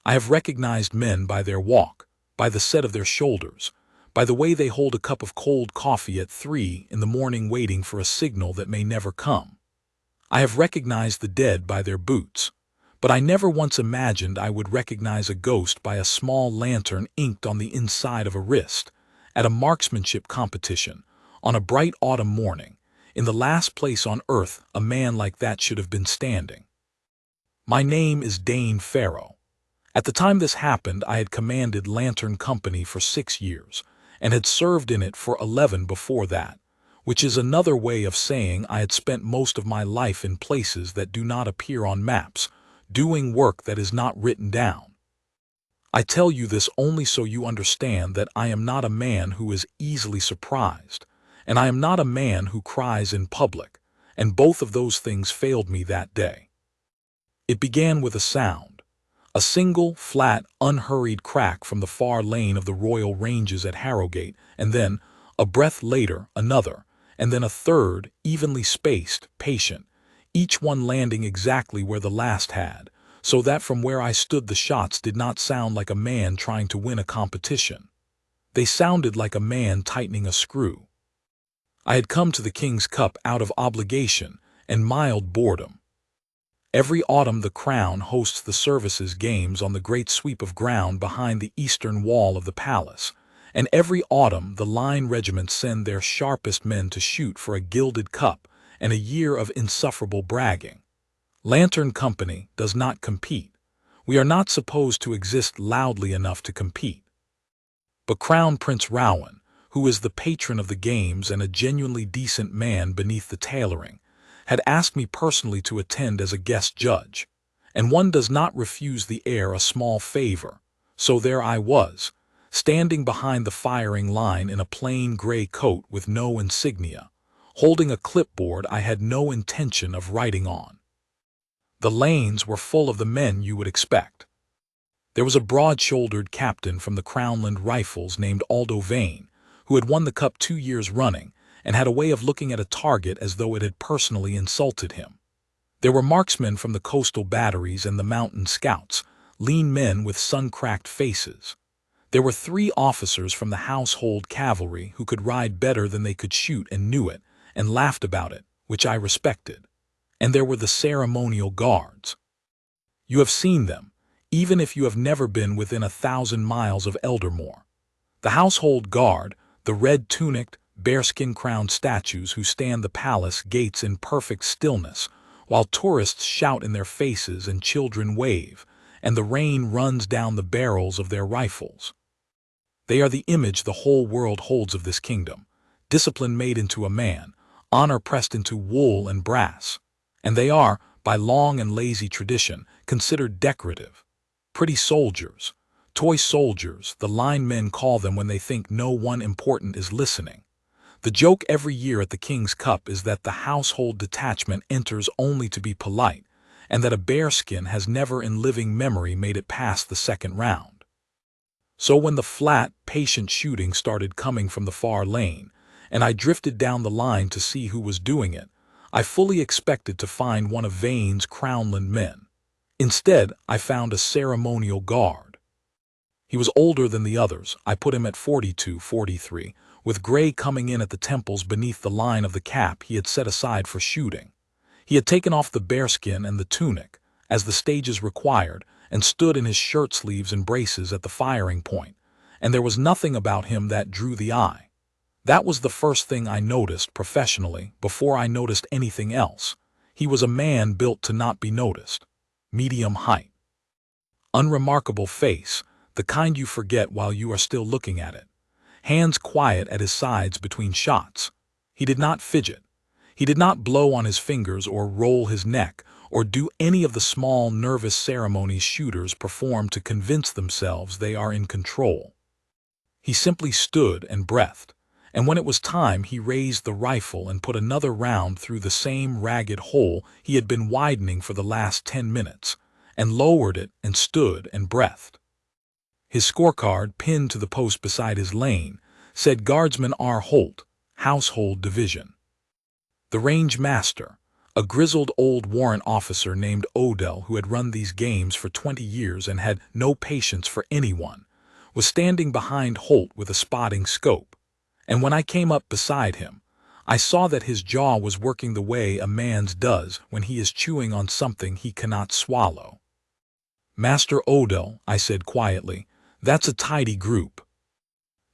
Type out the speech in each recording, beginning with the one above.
I have recognized men by their walk, by the set of their shoulders, by the way they hold a cup of cold coffee at 3 in the morning waiting for a signal that may never come. I have recognized the dead by their boots, but I never once imagined I would recognize a ghost by a small lantern inked on the inside of a wrist, at a marksmanship competition, on a bright autumn morning, in the last place on earth a man like that should have been standing. My name is Dane Farrow. At the time this happened, I had commanded Lantern Company for 6 years, and had served in it for 11 before that, which is another way of saying I had spent most of my life in places that do not appear on maps, doing work that is not written down. I tell you this only so you understand that I am not a man who is easily surprised, and I am not a man who cries in public, and both of those things failed me that day. It began with a sound, a single, flat, unhurried crack from the far lane of the Royal Ranges at Harrogate, and then, a breath later, another, and then a third, evenly spaced, patient, each one landing exactly where the last had, so that from where I stood the shots did not sound like a man trying to win a competition. They sounded like a man tightening a screw. I had come to the King's Cup out of obligation and mild boredom. Every autumn the Crown hosts the services games on the great sweep of ground behind the eastern wall of the palace, and every autumn the line regiments send their sharpest men to shoot for a gilded cup and a year of insufferable bragging. Lantern Company does not compete. We are not supposed to exist loudly enough to compete. But Crown Prince Rowan, who is the patron of the games and a genuinely decent man beneath the tailoring, had asked me personally to attend as a guest judge, and one does not refuse the heir a small favor, so there I was, standing behind the firing line in a plain gray coat with no insignia, holding a clipboard I had no intention of writing on. The lanes were full of the men you would expect. There was a broad-shouldered captain from the Crownland Rifles named Aldo Vane, who had won the cup 2 years running and had a way of looking at a target as though it had personally insulted him. There were marksmen from the coastal batteries and the mountain scouts, lean men with sun-cracked faces. There were 3 officers from the household cavalry who could ride better than they could shoot and knew it, and laughed about it, which I respected. And there were the ceremonial guards. You have seen them, even if you have never been within 1,000 miles of Eldermore. The household guard, the red-tunicked, bearskin-crowned statues who stand the palace gates in perfect stillness, while tourists shout in their faces and children wave, and the rain runs down the barrels of their rifles. They are the image the whole world holds of this kingdom, discipline made into a man, honor pressed into wool and brass, and they are, by long and lazy tradition, considered decorative. Pretty soldiers, toy soldiers, the line men call them when they think no one important is listening. The joke every year at the King's Cup is that the household detachment enters only to be polite, and that a bearskin has never in living memory made it past the second round. So when the flat, patient shooting started coming from the far lane, and I drifted down the line to see who was doing it, I fully expected to find one of Vane's Crownland men. Instead, I found a ceremonial guard. He was older than the others. I put him at 42, 43, with gray coming in at the temples beneath the line of the cap he had set aside for shooting. He had taken off the bearskin and the tunic, as the stages required, and stood in his shirt sleeves and braces at the firing point, and there was nothing about him that drew the eye. That was the first thing I noticed professionally before I noticed anything else. He was a man built to not be noticed. Medium height. Unremarkable face, the kind you forget while you are still looking at it. Hands quiet at his sides between shots. He did not fidget. He did not blow on his fingers or roll his neck or do any of the small, nervous ceremonies shooters perform to convince themselves they are in control. He simply stood and breathed, and when it was time he raised the rifle and put another round through the same ragged hole he had been widening for the last 10 minutes, and lowered it and stood and breathed. His scorecard, pinned to the post beside his lane, said Guardsman R. Holt, Household Division. The range master, A grizzled old warrant officer named Odell, who had run these games for 20 years and had no patience for anyone, was standing behind Holt with a spotting scope, and when I came up beside him, I saw that his jaw was working the way a man's does when he is chewing on something he cannot swallow. "Master Odell," I said quietly, "that's a tidy group."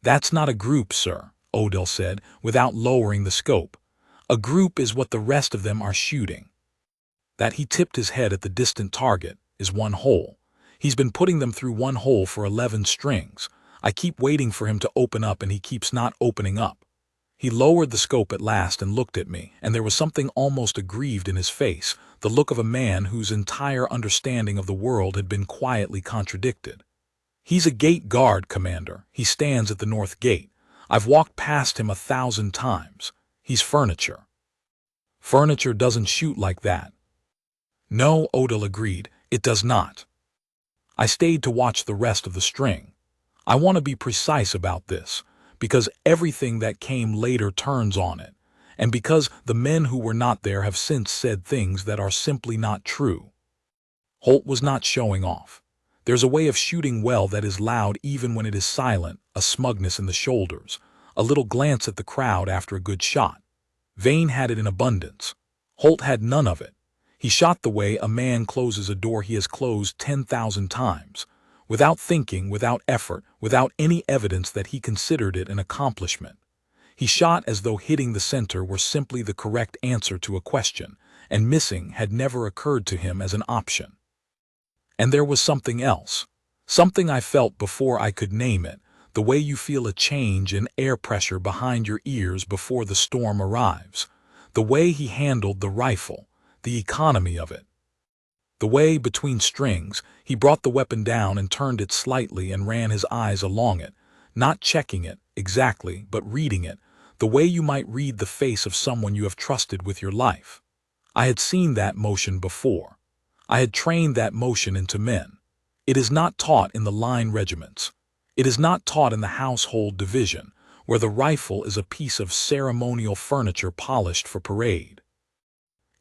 "That's not a group, sir," Odell said, without lowering the scope. "A group is what the rest of them are shooting." That he tipped his head at the distant target is one hole. He's been putting them through one hole for 11 strings. I keep waiting for him to open up and he keeps not opening up. He lowered the scope at last and looked at me, and there was something almost aggrieved in his face, the look of a man whose entire understanding of the world had been quietly contradicted. "He's a gate guard, Commander. He stands at the north gate. I've walked past him 1,000 times. He's furniture." "Furniture doesn't shoot like that." "No," Odell agreed, "it does not." I stayed to watch the rest of the string. I want to be precise about this, because everything that came later turns on it, and because the men who were not there have since said things that are simply not true. Holt was not showing off. There's a way of shooting well that is loud even when it is silent, a smugness in the shoulders, a little glance at the crowd after a good shot. Vane had it in abundance. Holt had none of it. He shot the way a man closes a door he has closed 10,000 times, without thinking, without effort, without any evidence that he considered it an accomplishment. He shot as though hitting the center were simply the correct answer to a question, and missing had never occurred to him as an option. And there was something else, something I felt before I could name it, the way you feel a change in air pressure behind your ears before the storm arrives, the way he handled the rifle, the economy of it. The way, between strings, he brought the weapon down and turned it slightly and ran his eyes along it, not checking it exactly, but reading it, the way you might read the face of someone you have trusted with your life. I had seen that motion before. I had trained that motion into men. It is not taught in the line regiments. It is not taught in the household division, where the rifle is a piece of ceremonial furniture polished for parade.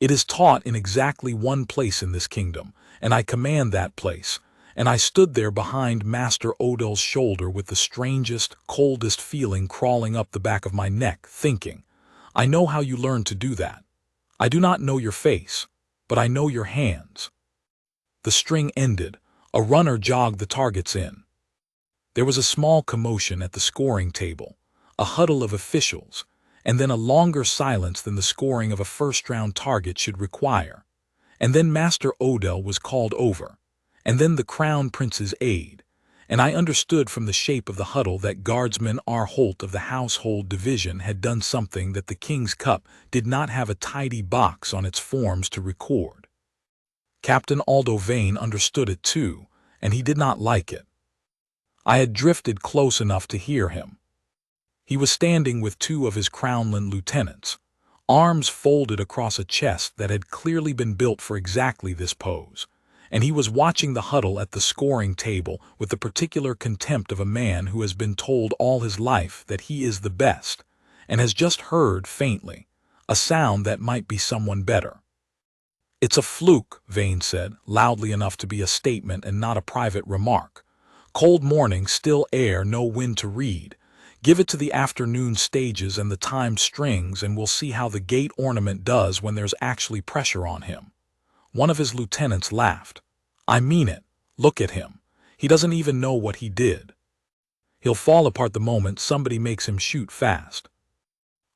It is taught in exactly one place in this kingdom, and I command that place, and I stood there behind Master Odell's shoulder with the strangest, coldest feeling crawling up the back of my neck, thinking, I know how you learned to do that. I do not know your face, but I know your hands. The string ended. A runner jogged the targets in. There was a small commotion at the scoring table, a huddle of officials, and then a longer silence than the scoring of a first-round target should require. And then Master Odell was called over, and then the Crown Prince's aide, and I understood from the shape of the huddle that Guardsman R. Holt of the Household Division had done something that the King's Cup did not have a tidy box on its forms to record. Captain Aldo Vane understood it too, and he did not like it. I had drifted close enough to hear him. He was standing with two of his Crownland lieutenants, arms folded across a chest that had clearly been built for exactly this pose, and he was watching the huddle at the scoring table with the particular contempt of a man who has been told all his life that he is the best, and has just heard, faintly, a sound that might be someone better. "It's a fluke," Vane said, loudly enough to be a statement and not a private remark. "Cold morning, still air, no wind to read. Give it to the afternoon stages and the timed strings, and we'll see how the gate ornament does when there's actually pressure on him." One of his lieutenants laughed. "I mean it. Look at him. He doesn't even know what he did. He'll fall apart the moment somebody makes him shoot fast."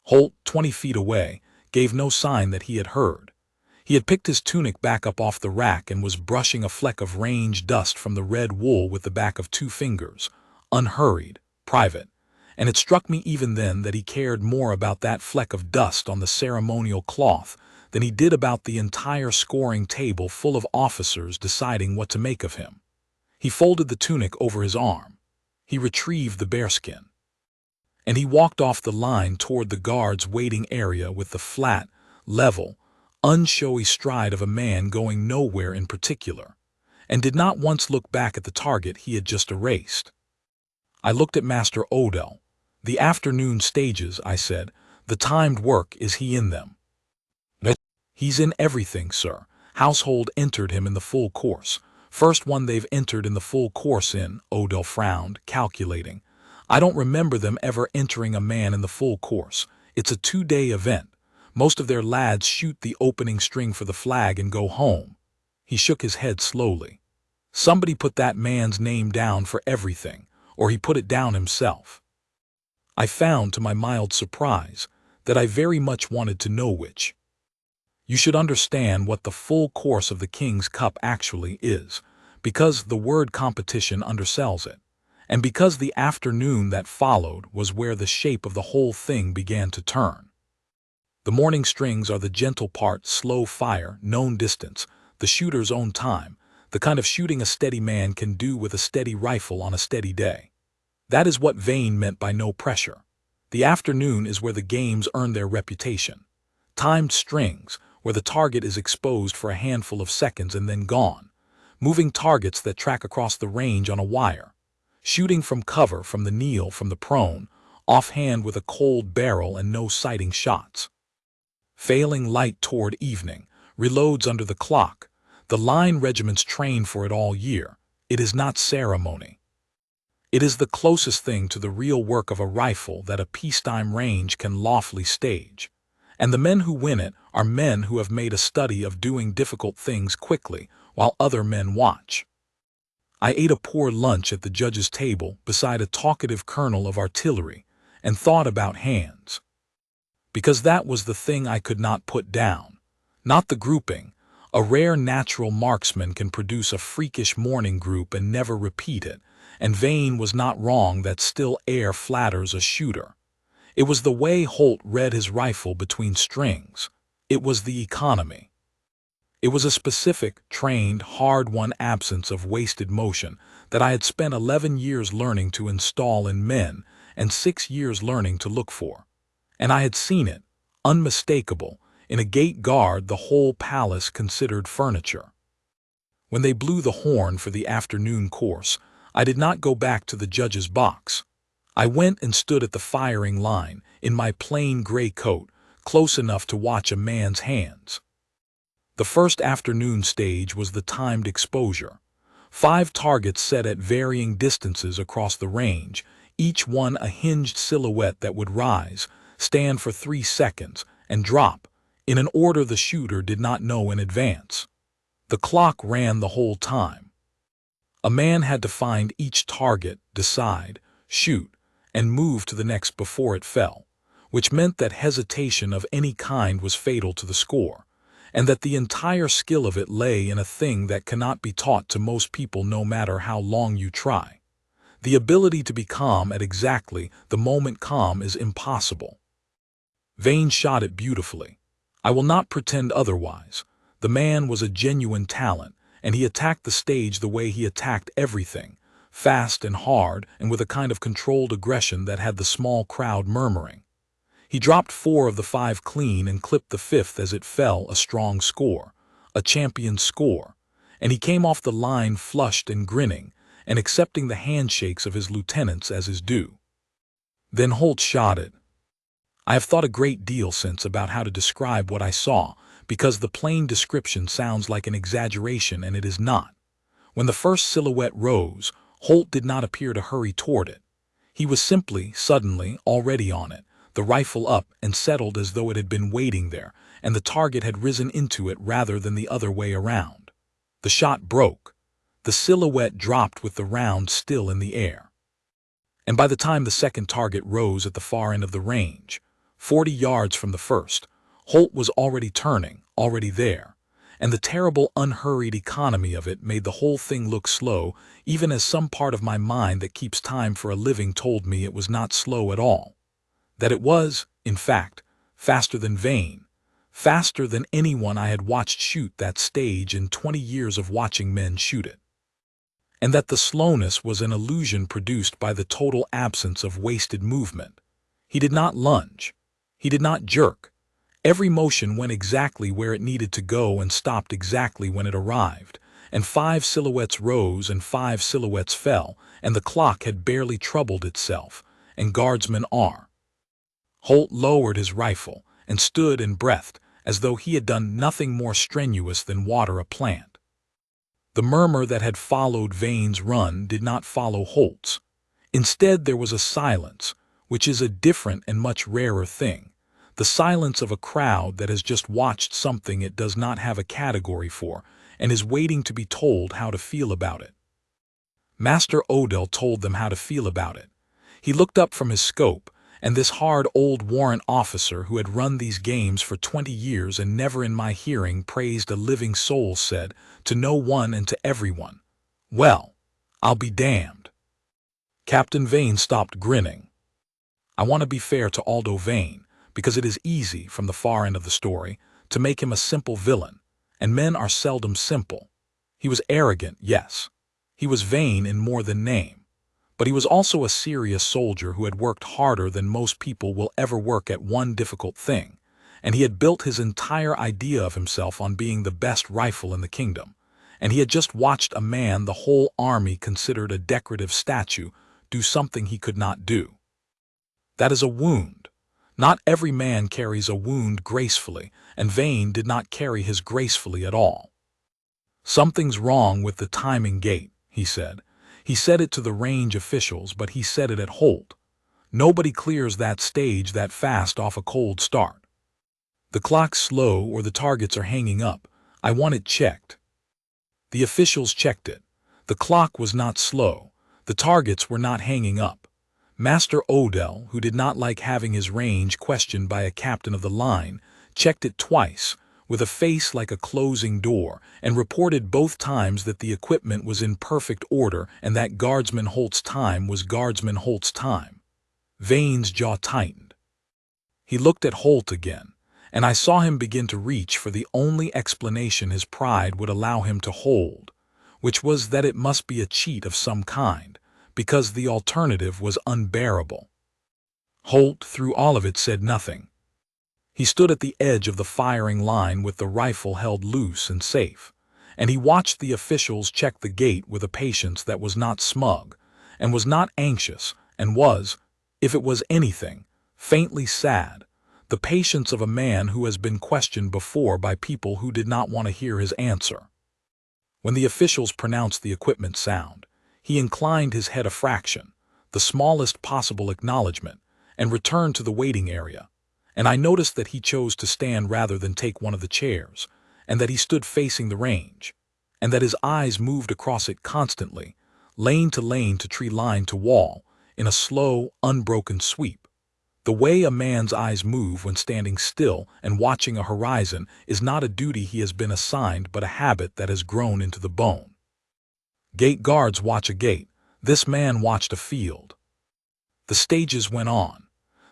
Holt, 20 feet away, gave no sign that he had heard. He had picked his tunic back up off the rack and was brushing a fleck of range dust from the red wool with the back of 2 fingers, unhurried, private, and it struck me even then that he cared more about that fleck of dust on the ceremonial cloth than he did about the entire scoring table full of officers deciding what to make of him. He folded the tunic over his arm. He retrieved the bearskin. And he walked off the line toward the guards' waiting area with the flat, level, unshowy stride of a man going nowhere in particular, and did not once look back at the target he had just erased. I looked at Master Odell. "The afternoon stages," I said. "The timed work, is he in them?" "He's in everything, sir." Household entered him in the full course. "First one they've entered in the full course in," Odell frowned, calculating. "I don't remember them ever entering a man in the full course. It's a 2-day event. Most of their lads shoot the opening string for the flag and go home." He shook his head slowly. "Somebody put that man's name down for everything, or he put it down himself." I found, to my mild surprise, that I very much wanted to know which. You should understand what the full course of the King's Cup actually is, because the word competition undersells it, and because the afternoon that followed was where the shape of the whole thing began to turn. The morning strings are the gentle part, slow fire, known distance, the shooter's own time, the kind of shooting a steady man can do with a steady rifle on a steady day. That is what Vane meant by no pressure. The afternoon is where the games earn their reputation. Timed strings, where the target is exposed for a handful of seconds and then gone. Moving targets that track across the range on a wire. Shooting from cover, from the kneel, from the prone, offhand with a cold barrel and no sighting shots. Failing light toward evening, reloads under the clock. The line regiments train for it all year. It is not ceremony. It is the closest thing to the real work of a rifle that a peacetime range can lawfully stage. And the men who win it are men who have made a study of doing difficult things quickly while other men watch. I ate a poor lunch at the judge's table beside a talkative colonel of artillery and thought about hands. Because that was the thing I could not put down. Not the grouping. A rare natural marksman can produce a freakish morning group and never repeat it, and Vane was not wrong that still air flatters a shooter. It was the way Holt read his rifle between strings. It was the economy. It was a specific, trained, hard-won absence of wasted motion that I had spent 11 years learning to install in men and 6 years learning to look for. And I had seen it, unmistakable, in a gate guard the whole palace considered furniture. When they blew the horn for the afternoon course, I did not go back to the judge's box. I went and stood at the firing line, in my plain gray coat, close enough to watch a man's hands. The first afternoon stage was the timed exposure. 5 targets set at varying distances across the range, each one a hinged silhouette that would rise, stand for 3 seconds, and drop, in an order the shooter did not know in advance. The clock ran the whole time. A man had to find each target, decide, shoot, and move to the next before it fell, which meant that hesitation of any kind was fatal to the score, and that the entire skill of it lay in a thing that cannot be taught to most people no matter how long you try. The ability to be calm at exactly the moment calm is impossible. Vane shot it beautifully. I will not pretend otherwise. The man was a genuine talent, and he attacked the stage the way he attacked everything, fast and hard and with a kind of controlled aggression that had the small crowd murmuring. He dropped 4 of the 5 clean and clipped the 5th as it fell, a strong score, a champion score, and he came off the line flushed and grinning and accepting the handshakes of his lieutenants as his due. Then Holt shot it. I have thought a great deal since about how to describe what I saw, because the plain description sounds like an exaggeration and it is not. When the first silhouette rose, Holt did not appear to hurry toward it. He was simply, suddenly, already on it, the rifle up and settled as though it had been waiting there, and the target had risen into it rather than the other way around. The shot broke. The silhouette dropped with the round still in the air. And by the time the second target rose at the far end of the range, 40 yards from the first, Holt was already turning, already there, and the terrible unhurried economy of it made the whole thing look slow, even as some part of my mind that keeps time for a living told me it was not slow at all. That it was, in fact, faster than Vane, faster than anyone I had watched shoot that stage in 20 years of watching men shoot it. And that the slowness was an illusion produced by the total absence of wasted movement. He did not lunge. He did not jerk. Every motion went exactly where it needed to go and stopped exactly when it arrived, and 5 silhouettes rose and 5 silhouettes fell, and the clock had barely troubled itself, and Guardsman R. Holt lowered his rifle and stood and breathed as though he had done nothing more strenuous than water a plant. The murmur that had followed Vane's run did not follow Holt's. Instead, there was a silence, which is a different and much rarer thing, the silence of a crowd that has just watched something it does not have a category for and is waiting to be told how to feel about it. Master Odell told them how to feel about it. He looked up from his scope, and this hard old warrant officer who had run these games for 20 years and never in my hearing praised a living soul said, to no one and to everyone, "Well, I'll be damned." Captain Vane stopped grinning. I want to be fair to Aldo Vane, because it is easy, from the far end of the story, to make him a simple villain, and men are seldom simple. He was arrogant, yes. He was vain in more than name. But he was also a serious soldier who had worked harder than most people will ever work at one difficult thing, and he had built his entire idea of himself on being the best rifle in the kingdom, and he had just watched a man the whole army considered a decorative statue do something he could not do. That is a wound. Not every man carries a wound gracefully, and Vane did not carry his gracefully at all. "Something's wrong with the timing gate," he said. He said it to the range officials, but he said it at Holt. Nobody clears that stage that fast off a cold start. "The clock's slow or the targets are hanging up. I want it checked." The officials checked it. The clock was not slow. The targets were not hanging up. Master Odell, who did not like having his range questioned by a captain of the line, checked it twice, with a face like a closing door, and reported both times that the equipment was in perfect order and that Guardsman Holt's time was Guardsman Holt's time. Vane's jaw tightened. He looked at Holt again, and I saw him begin to reach for the only explanation his pride would allow him to hold, which was that it must be a cheat of some kind, because the alternative was unbearable. Holt, through all of it, said nothing. He stood at the edge of the firing line with the rifle held loose and safe, and he watched the officials check the gate with a patience that was not smug, and was not anxious, and was, if it was anything, faintly sad, the patience of a man who has been questioned before by people who did not want to hear his answer. When the officials pronounced the equipment sound, he inclined his head a fraction, the smallest possible acknowledgement, and returned to the waiting area. And I noticed that he chose to stand rather than take one of the chairs, and that he stood facing the range, and that his eyes moved across it constantly, lane to tree line to wall, in a slow, unbroken sweep. The way a man's eyes move when standing still and watching a horizon is not a duty he has been assigned but a habit that has grown into the bone. Gate guards watch a gate. This man watched a field. The stages went on.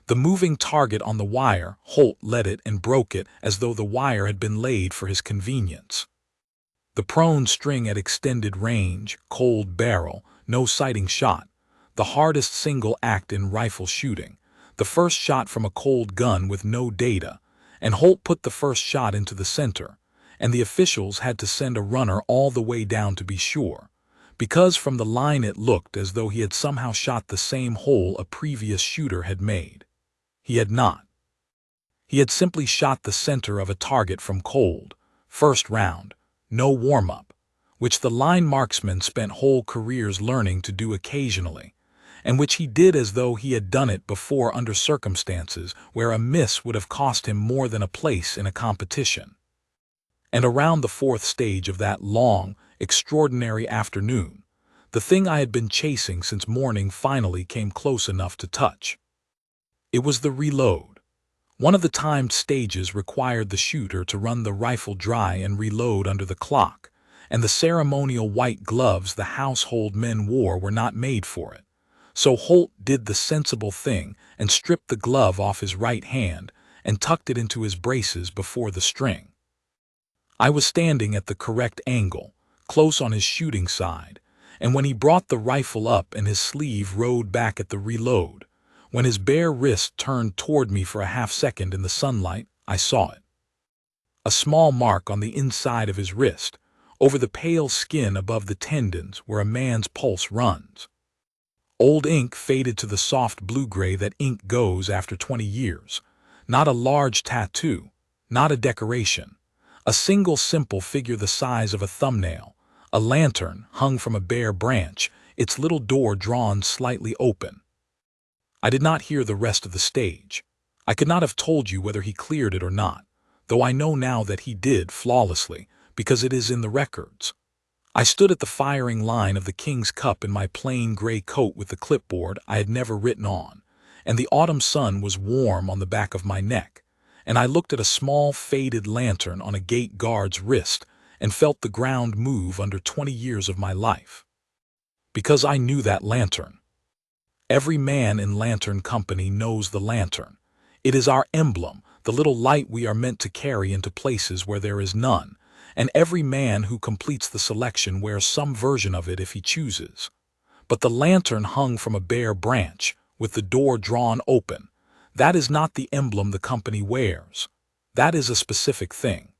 The moving target on the wire, Holt led it and broke it as though the wire had been laid for his convenience. The prone string at extended range, cold barrel, no sighting shot, the hardest single act in rifle shooting, the first shot from a cold gun with no data, and Holt put the first shot into the center, and the officials had to send a runner all the way down to be sure, because from the line it looked as though he had somehow shot the same hole a previous shooter had made. He had not. He had simply shot the center of a target from cold, first round, no warm-up, which the line marksmen spent whole careers learning to do occasionally, and which he did as though he had done it before under circumstances where a miss would have cost him more than a place in a competition. And around the fourth stage of that long, extraordinary afternoon, the thing I had been chasing since morning finally came close enough to touch. It was the reload. One of the timed stages required the shooter to run the rifle dry and reload under the clock, and the ceremonial white gloves the household men wore were not made for it. So Holt did the sensible thing and stripped the glove off his right hand and tucked it into his braces before the string. I was standing at the correct angle, close on his shooting side, and when he brought the rifle up and his sleeve rode back at the reload, when his bare wrist turned toward me for a half-second in the sunlight, I saw it. A small mark on the inside of his wrist, over the pale skin above the tendons where a man's pulse runs. Old ink faded to the soft blue-gray that ink goes after 20 years. Not a large tattoo, not a decoration. A single simple figure the size of a thumbnail, a lantern hung from a bare branch, its little door drawn slightly open. I did not hear the rest of the stage. I could not have told you whether he cleared it or not, though I know now that he did flawlessly, because it is in the records. I stood at the firing line of the King's Cup in my plain gray coat with the clipboard I had never written on, and the autumn sun was warm on the back of my neck, and I looked at a small faded lantern on a gate guard's wrist and felt the ground move under 20 years of my life. Because I knew that lantern. Every man in Lantern Company knows the lantern. It is our emblem, the little light we are meant to carry into places where there is none, and every man who completes the selection wears some version of it if he chooses. But the lantern hung from a bare branch, with the door drawn open, that is not the emblem the company wears. That is a specific thing.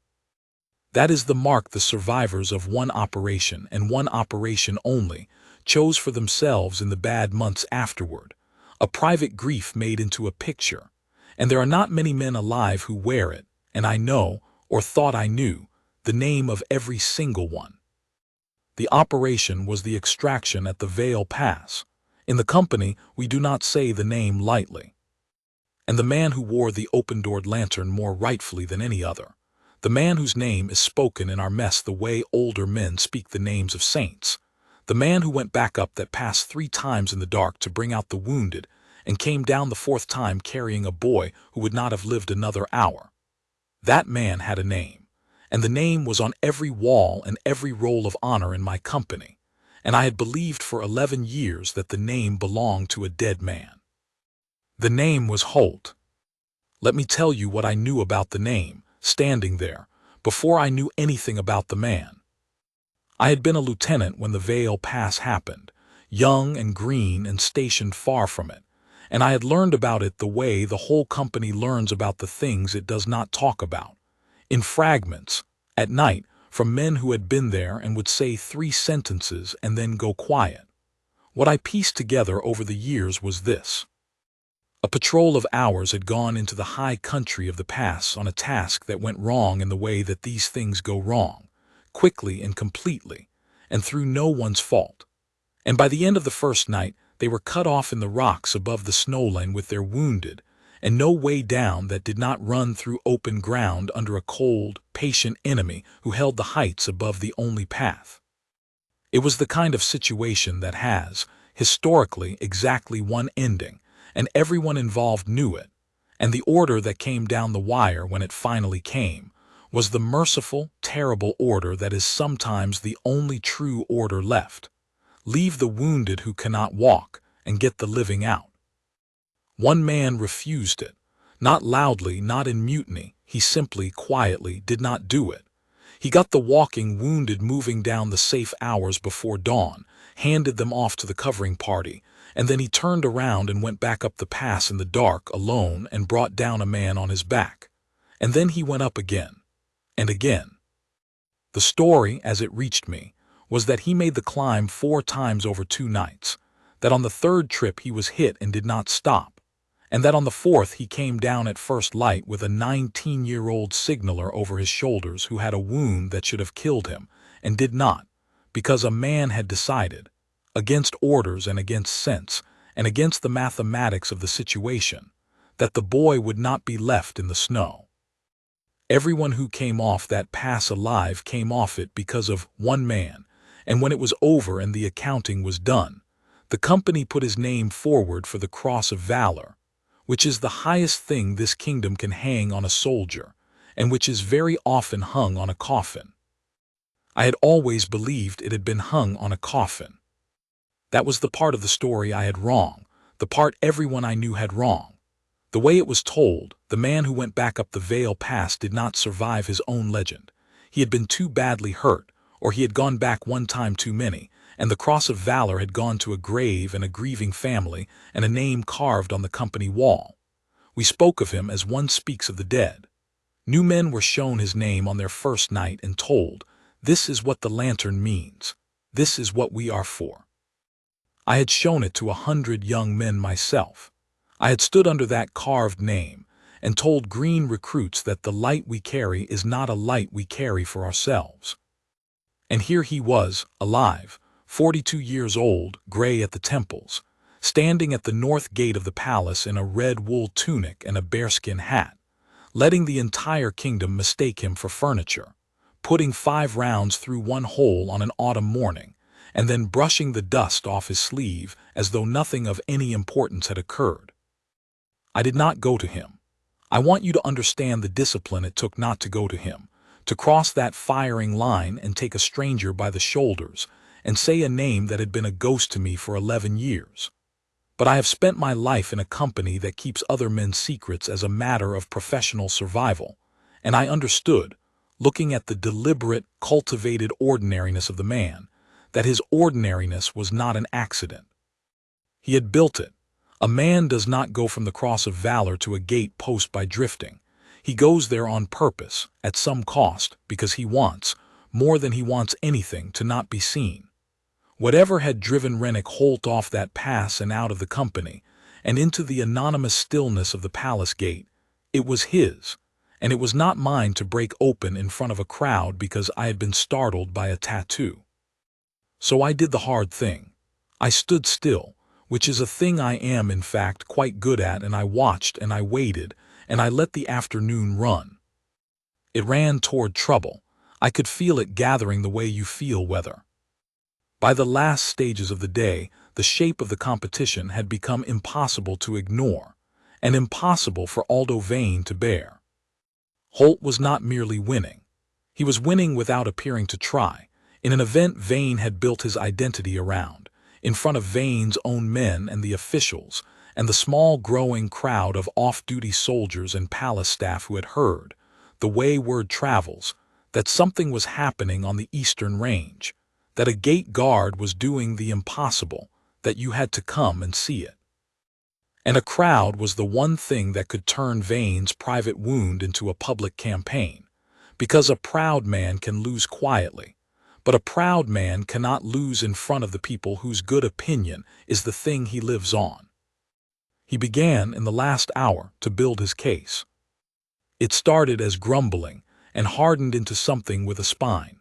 That is the mark the survivors of one operation, and one operation only, chose for themselves in the bad months afterward, a private grief made into a picture, and there are not many men alive who wear it, and I know, or thought I knew, the name of every single one. The operation was the extraction at the Vael Pass. In the company, we do not say the name lightly. And the man who wore the open-doored lantern more rightfully than any other, the man whose name is spoken in our mess the way older men speak the names of saints, the man who went back up that pass 3 times in the dark to bring out the wounded and came down the 4th time carrying a boy who would not have lived another hour. That man had a name, and the name was on every wall and every roll of honor in my company, and I had believed for 11 years that the name belonged to a dead man. The name was Holt. Let me tell you what I knew about the name, standing there, before I knew anything about the man. I had been a lieutenant when the Vael Pass happened, young and green and stationed far from it, and I had learned about it the way the whole company learns about the things it does not talk about, in fragments, at night, from men who had been there and would say 3 sentences and then go quiet. What I pieced together over the years was this. A patrol of ours had gone into the high country of the pass on a task that went wrong in the way that these things go wrong, quickly and completely, and through no one's fault. And by the end of the first night, they were cut off in the rocks above the snowline with their wounded, and no way down that did not run through open ground under a cold, patient enemy who held the heights above the only path. It was the kind of situation that has, historically, exactly one ending, and everyone involved knew it, and the order that came down the wire when it finally came was the merciful, terrible order that is sometimes the only true order left. Leave the wounded who cannot walk and get the living out. One man refused it, not loudly, not in mutiny, he simply, quietly did not do it. He got the walking wounded moving down the safe hours before dawn, handed them off to the covering party, and then he turned around and went back up the pass in the dark alone and brought down a man on his back. And then he went up again, and again. The story, as it reached me, was that he made the climb 4 times over 2 nights, that on the 3rd trip he was hit and did not stop, and that on the 4th he came down at first light with a 19-year-old signaler over his shoulders who had a wound that should have killed him, and did not, because a man had decided, against orders and against sense, and against the mathematics of the situation, that the boy would not be left in the snow. Everyone who came off that pass alive came off it because of one man, and when it was over and the accounting was done, the company put his name forward for the Cross of Valor, which is the highest thing this kingdom can hang on a soldier, and which is very often hung on a coffin. I had always believed it had been hung on a coffin. That was the part of the story I had wrong, the part everyone I knew had wrong. The way it was told, the man who went back up the Vael Pass did not survive his own legend. He had been too badly hurt, or he had gone back 1 time too many, and the Cross of Valor had gone to a grave and a grieving family and a name carved on the company wall. We spoke of him as one speaks of the dead. New men were shown his name on their first night and told, "This is what the lantern means. This is what we are for." I had shown it to 100 young men myself. I had stood under that carved name, and told green recruits that the light we carry is not a light we carry for ourselves. And here he was, alive, 42 years old, gray at the temples, standing at the north gate of the palace in a red wool tunic and a bearskin hat, letting the entire kingdom mistake him for furniture, putting 5 rounds through one hole on an autumn morning, and then brushing the dust off his sleeve as though nothing of any importance had occurred. I did not go to him. I want you to understand the discipline it took not to go to him, to cross that firing line and take a stranger by the shoulders and say a name that had been a ghost to me for 11 years. But I have spent my life in a company that keeps other men's secrets as a matter of professional survival, and I understood, looking at the deliberate, cultivated ordinariness of the man, that his ordinariness was not an accident. He had built it. A man does not go from the cross of valor to a gate post by drifting. He goes there on purpose, at some cost, because he wants, more than he wants anything, to not be seen. Whatever had driven Rennick Holt off that pass and out of the company, and into the anonymous stillness of the palace gate, it was his, and it was not mine to break open in front of a crowd because I had been startled by a tattoo. So I did the hard thing. I stood still, which is a thing I am in fact quite good at, and I watched and I waited, and I let the afternoon run. It ran toward trouble. I could feel it gathering the way you feel weather. By the last stages of the day, the shape of the competition had become impossible to ignore, and impossible for Aldo Vain to bear. Holt was not merely winning. He was winning without appearing to try, in an event Vain had built his identity around, in front of Vain's own men and the officials, and the small growing crowd of off-duty soldiers and palace staff who had heard, the way word travels, that something was happening on the eastern range, that a gate guard was doing the impossible, that you had to come and see it. And a crowd was the one thing that could turn Vain's private wound into a public campaign, because a proud man can lose quietly, but a proud man cannot lose in front of the people whose good opinion is the thing he lives on. He began, in the last hour, to build his case. It started as grumbling and hardened into something with a spine.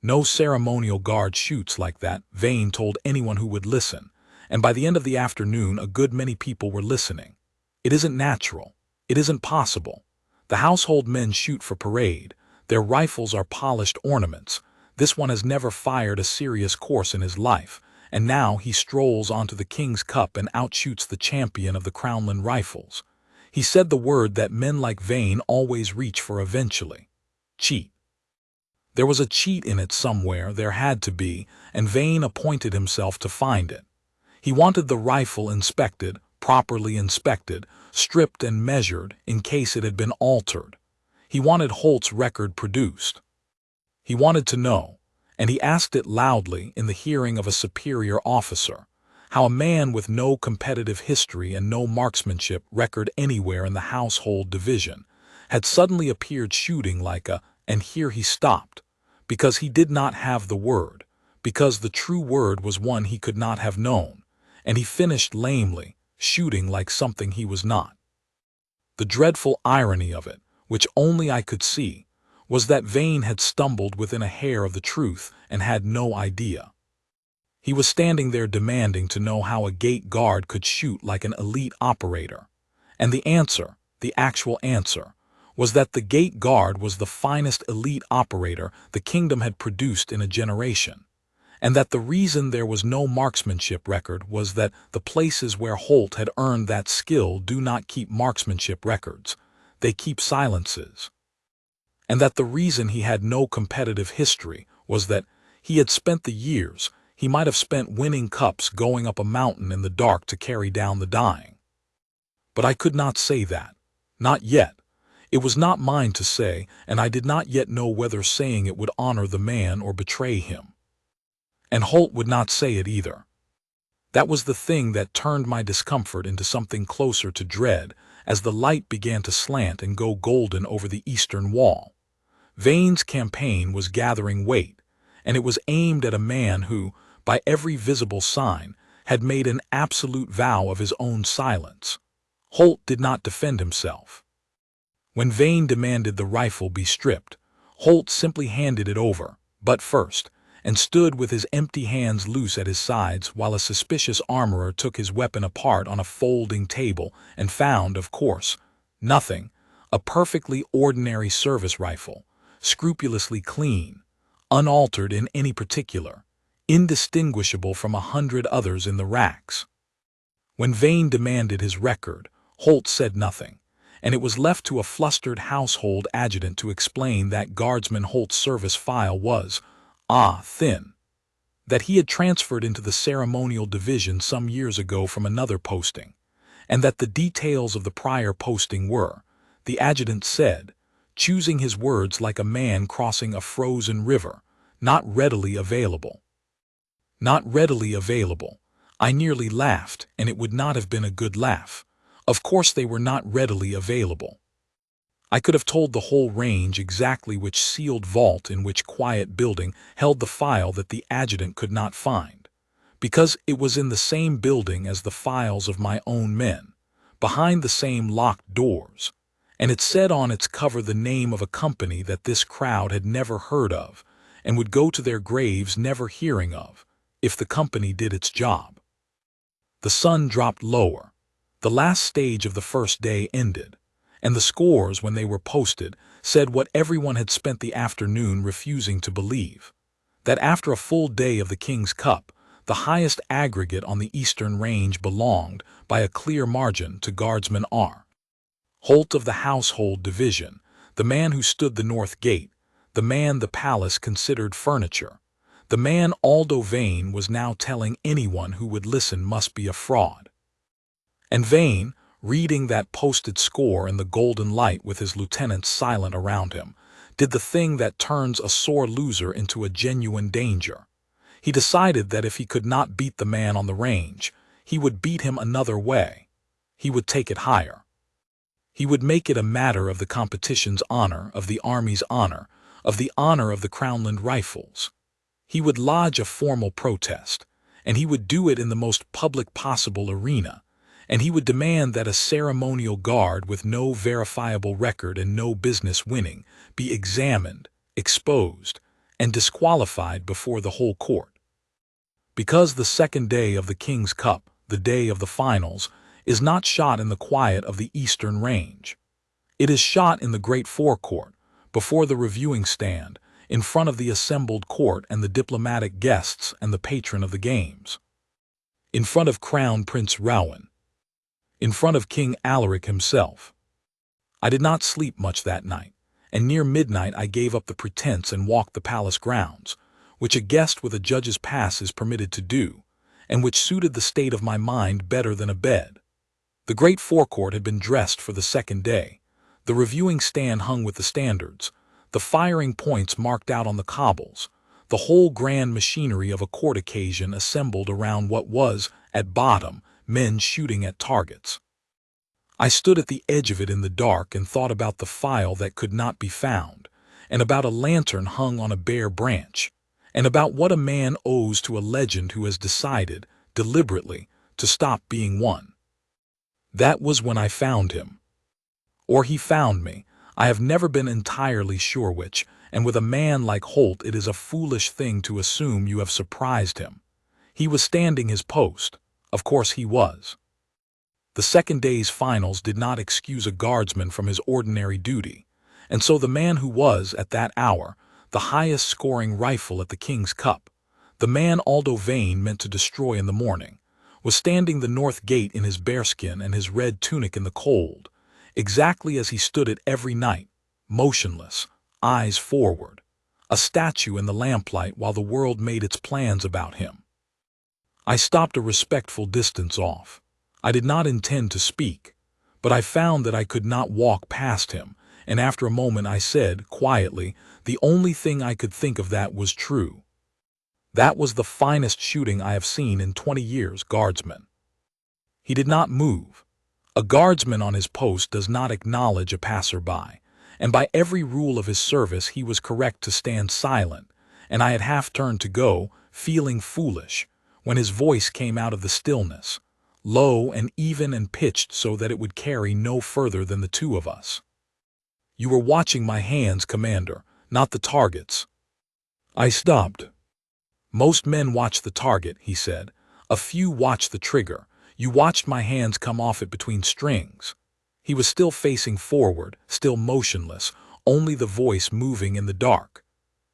No ceremonial guard shoots like that, Vain told anyone who would listen, and by the end of the afternoon a good many people were listening. It isn't natural. It isn't possible. The household men shoot for parade. Their rifles are polished ornaments. This one has never fired a serious course in his life, and now he strolls onto the King's Cup and outshoots the champion of the Crownland Rifles. He said the word that men like Vain always reach for eventually: cheat. There was a cheat in it somewhere, there had to be, and Vain appointed himself to find it. He wanted the rifle inspected, properly inspected, stripped and measured in case it had been altered. He wanted Holt's record produced. He wanted to know, and he asked it loudly in the hearing of a superior officer, how a man with no competitive history and no marksmanship record anywhere in the household division had suddenly appeared shooting like a, and here he stopped, because he did not have the word, because the true word was one he could not have known, and he finished lamely, shooting like something he was not. The dreadful irony of it, which only I could see, was that Vain had stumbled within a hair of the truth and had no idea. He was standing there demanding to know how a gate guard could shoot like an elite operator, and the answer, the actual answer, was that the gate guard was the finest elite operator the kingdom had produced in a generation, and that the reason there was no marksmanship record was that the places where Holt had earned that skill do not keep marksmanship records, they keep silences, and that the reason he had no competitive history was that he had spent the years he might have spent winning cups going up a mountain in the dark to carry down the dying. But I could not say that, not yet. It was not mine to say, and I did not yet know whether saying it would honor the man or betray him. And Holt would not say it either. That was the thing that turned my discomfort into something closer to dread as the light began to slant and go golden over the eastern wall. Vain's campaign was gathering weight, and it was aimed at a man who, by every visible sign, had made an absolute vow of his own silence. Holt did not defend himself. When Vane demanded the rifle be stripped, Holt simply handed it over, butt first, and stood with his empty hands loose at his sides while a suspicious armorer took his weapon apart on a folding table and found, of course, nothing, a perfectly ordinary service rifle, scrupulously clean, unaltered in any particular, indistinguishable from 100 others in the racks. When Vane demanded his record, Holt said nothing, and it was left to a flustered household adjutant to explain that Guardsman Holt's service file was, thin, that he had transferred into the ceremonial division some years ago from another posting, and that the details of the prior posting were, the adjutant said, choosing his words like a man crossing a frozen river, not readily available. Not readily available. I nearly laughed, and it would not have been a good laugh. Of course they were not readily available. I could have told the whole range exactly which sealed vault in which quiet building held the file that the adjutant could not find, because it was in the same building as the files of my own men, behind the same locked doors, and it said on its cover the name of a company that this crowd had never heard of and would go to their graves never hearing of, if the company did its job. The sun dropped lower. The last stage of the first day ended, and the scores, when they were posted, said what everyone had spent the afternoon refusing to believe, that after a full day of the King's Cup, the highest aggregate on the eastern range belonged, by a clear margin, to Guardsman R. Holt of the Household Division, the man who stood the north gate, the man the palace considered furniture, the man Aldo Vane was now telling anyone who would listen must be a fraud. And Vane, reading that posted score in the golden light with his lieutenants silent around him, did the thing that turns a sore loser into a genuine danger. He decided that if he could not beat the man on the range, he would beat him another way. He would take it higher. He would make it a matter of the competition's honor, of the army's honor, of the honor of the Crownland Rifles. He would lodge a formal protest, and he would do it in the most public possible arena, and he would demand that a ceremonial guard with no verifiable record and no business winning be examined, exposed, and disqualified before the whole court. Because the second day of the King's Cup, the day of the finals, is not shot in the quiet of the eastern range. It is shot in the great forecourt, before the reviewing stand, in front of the assembled court and the diplomatic guests and the patron of the games. In front of Crown Prince Rowan. In front of King Alaric himself. I did not sleep much that night, and near midnight I gave up the pretense and walked the palace grounds, which a guest with a judge's pass is permitted to do, and which suited the state of my mind better than a bed. The great forecourt had been dressed for the second day, the reviewing stand hung with the standards, the firing points marked out on the cobbles, the whole grand machinery of a court occasion assembled around what was, at bottom, men shooting at targets. I stood at the edge of it in the dark and thought about the file that could not be found, and about a lantern hung on a bare branch, and about what a man owes to a legend who has decided, deliberately, to stop being one. That was when I found him. Or he found me. I have never been entirely sure which, and with a man like Holt it is a foolish thing to assume you have surprised him. He was standing his post. Of course he was. The second day's finals did not excuse a guardsman from his ordinary duty, and so the man who was, at that hour, the highest-scoring rifle at the King's Cup, the man Aldo Vane meant to destroy in the morning, was standing the north gate in his bearskin and his red tunic in the cold, exactly as he stood it every night, motionless, eyes forward, a statue in the lamplight while the world made its plans about him. I stopped a respectful distance off. I did not intend to speak, but I found that I could not walk past him, and after a moment I said, quietly, the only thing I could think of that was true. That was the finest shooting I have seen in 20 years, guardsman. He did not move. A guardsman on his post does not acknowledge a passer-by, and by every rule of his service he was correct to stand silent, and I had half turned to go, feeling foolish, when his voice came out of the stillness, low and even and pitched so that it would carry no further than the two of us. You were watching my hands, Commander, not the targets. I stopped. Most men watch the target, he said. A few watch the trigger. You watched my hands come off it between strings. He was still facing forward, still motionless, only the voice moving in the dark.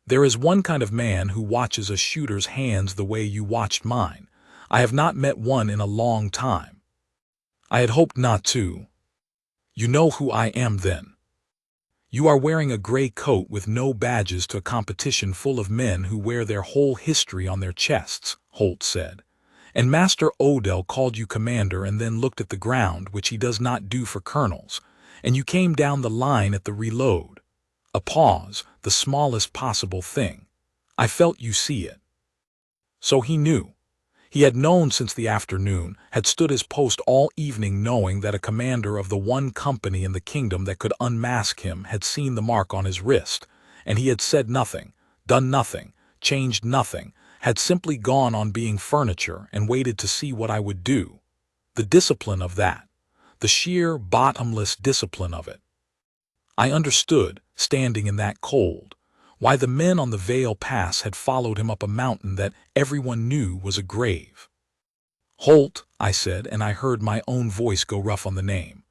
There is one kind of man who watches a shooter's hands the way you watched mine. I have not met one in a long time. I had hoped not to. You know who I am then. You are wearing a gray coat with no badges to a competition full of men who wear their whole history on their chests, Holt said. And Master Odell called you commander and then looked at the ground, which he does not do for colonels, and you came down the line at the reload. A pause, the smallest possible thing. I felt you see it. So he knew. He had known since the afternoon, had stood his post all evening knowing that a commander of the one company in the kingdom that could unmask him had seen the mark on his wrist, and he had said nothing, done nothing, changed nothing, had simply gone on being furniture and waited to see what I would do. The discipline of that, the sheer, bottomless discipline of it. I understood, standing in that cold, why the men on the Vael Pass had followed him up a mountain that everyone knew was a grave. Holt, I said, and I heard my own voice go rough on the name.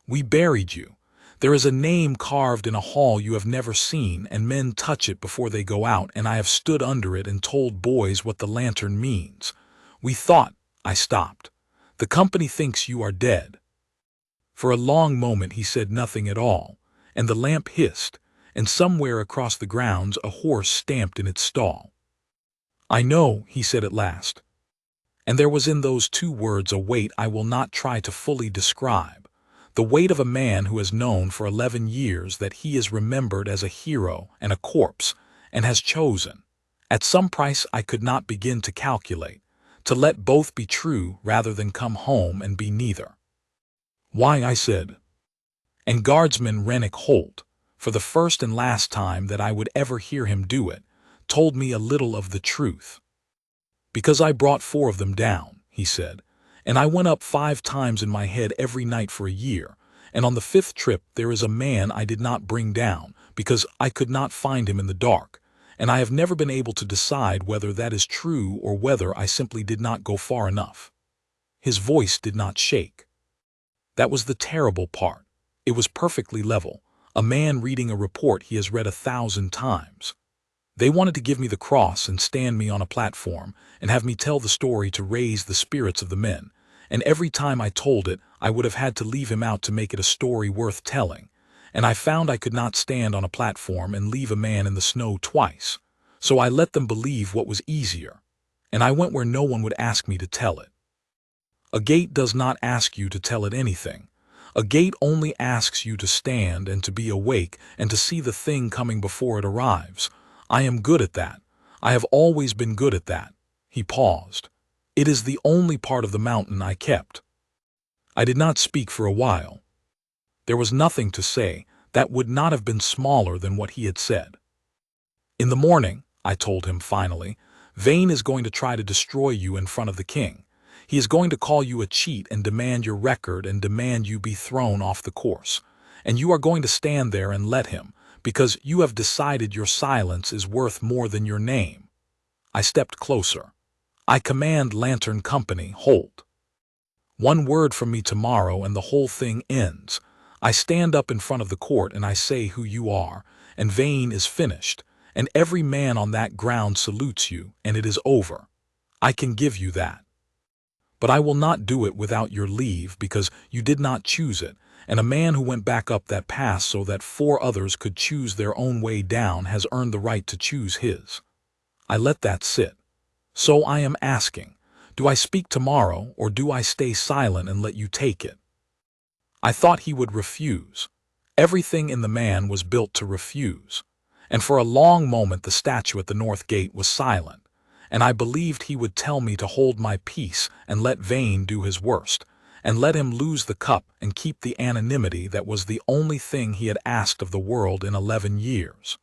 We buried you. There is a name carved in a hall you have never seen, and men touch it before they go out, and I have stood under it and told boys what the lantern means. We thought, I stopped. The company thinks you are dead. For a long moment he said nothing at all, and the lamp hissed, and somewhere across the grounds a horse stamped in its stall. I know, he said at last. And there was in those two words a weight I will not try to fully describe, the weight of a man who has known for 11 years that he is remembered as a hero and a corpse, and has chosen, at some price I could not begin to calculate, to let both be true rather than come home and be neither. Why, I said. And Guardsman Rennick Holt, for the first and last time that I would ever hear him do it, told me a little of the truth. Because I brought 4 of them down, he said, and I went up 5 times in my head every night for a year, and on the 5th trip there is a man I did not bring down, because I could not find him in the dark, and I have never been able to decide whether that is true or whether I simply did not go far enough. His voice did not shake. That was the terrible part. It was perfectly level. A man reading a report he has read 1,000 times. They wanted to give me the cross and stand me on a platform and have me tell the story to raise the spirits of the men, and every time I told it, I would have had to leave him out to make it a story worth telling, and I found I could not stand on a platform and leave a man in the snow twice, so I let them believe what was easier, and I went where no one would ask me to tell it. A gate does not ask you to tell it anything. A gate only asks you to stand and to be awake and to see the thing coming before it arrives. I am good at that. I have always been good at that. He paused. It is the only part of the mountain I kept. I did not speak for a while. There was nothing to say that would not have been smaller than what he had said. In the morning, I told him finally, Vane is going to try to destroy you in front of the king. He is going to call you a cheat and demand your record and demand you be thrown off the course. And you are going to stand there and let him, because you have decided your silence is worth more than your name. I stepped closer. I command Lantern Company, Holt. 1 word from me tomorrow and the whole thing ends. I stand up in front of the court and I say who you are, and Vane is finished, and every man on that ground salutes you, and it is over. I can give you that. But I will not do it without your leave because you did not choose it, and a man who went back up that pass so that 4 others could choose their own way down has earned the right to choose his. I let that sit. So I am asking, do I speak tomorrow or do I stay silent and let you take it? I thought he would refuse. Everything in the man was built to refuse. And for a long moment the statue at the north gate was silent. And I believed he would tell me to hold my peace and let Vane do his worst, and let him lose the cup and keep the anonymity that was the only thing he had asked of the world in 11 years.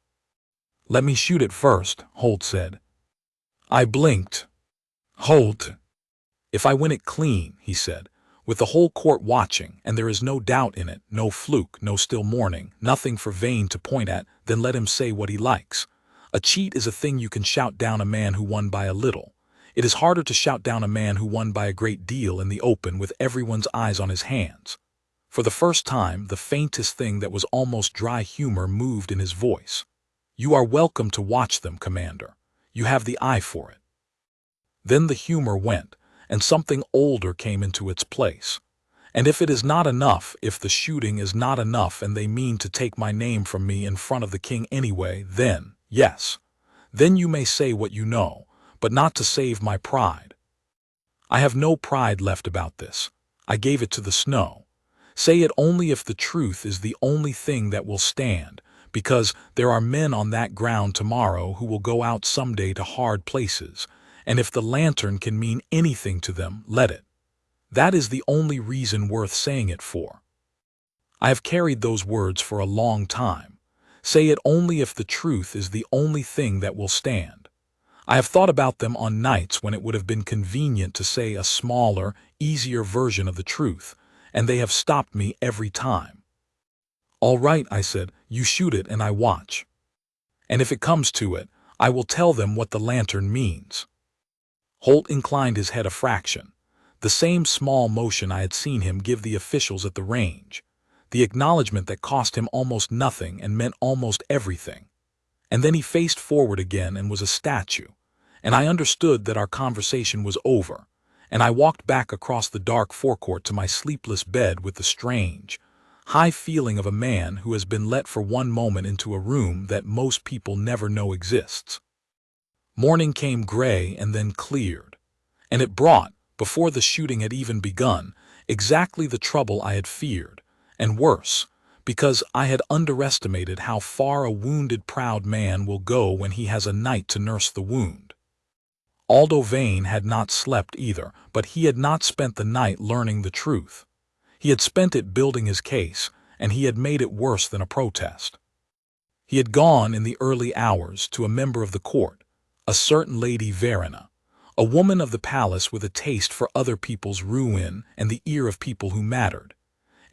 Let me shoot it first, Holt said. I blinked. Holt. If I win it clean, he said, with the whole court watching, and there is no doubt in it, no fluke, no still morning, nothing for Vain to point at, then let him say what he likes. A cheat is a thing you can shout down a man who won by a little. It is harder to shout down a man who won by a great deal in the open with everyone's eyes on his hands. For the first time, the faintest thing that was almost dry humor moved in his voice. "You are welcome to watch them, Commander. You have the eye for it." Then the humor went, and something older came into its place. "And if it is not enough, if the shooting is not enough and they mean to take my name from me in front of the king anyway, then, yes, then you may say what you know, but not to save my pride. I have no pride left about this. I gave it to the snow. Say it only if the truth is the only thing that will stand, because there are men on that ground tomorrow who will go out someday to hard places, and if the lantern can mean anything to them, let it. That is the only reason worth saying it for. I have carried those words for a long time. Say it only if the truth is the only thing that will stand. I have thought about them on nights when it would have been convenient to say a smaller, easier version of the truth, and they have stopped me every time. All right, I said, you shoot it and I watch. And if it comes to it, I will tell them what the lantern means. Holt inclined his head a fraction, the same small motion I had seen him give the officials at the range, the acknowledgement that cost him almost nothing and meant almost everything. And then he faced forward again and was a statue, and I understood that our conversation was over, and I walked back across the dark forecourt to my sleepless bed with the strange, high feeling of a man who has been let for one moment into a room that most people never know exists. Morning came gray and then cleared, and it brought, before the shooting had even begun, exactly the trouble I had feared, and worse, because I had underestimated how far a wounded proud man will go when he has a night to nurse the wound. Aldo Vain had not slept either, but he had not spent the night learning the truth. He had spent it building his case, and he had made it worse than a protest. He had gone in the early hours to a member of the court, a certain Lady Verena, a woman of the palace with a taste for other people's ruin and the ear of people who mattered,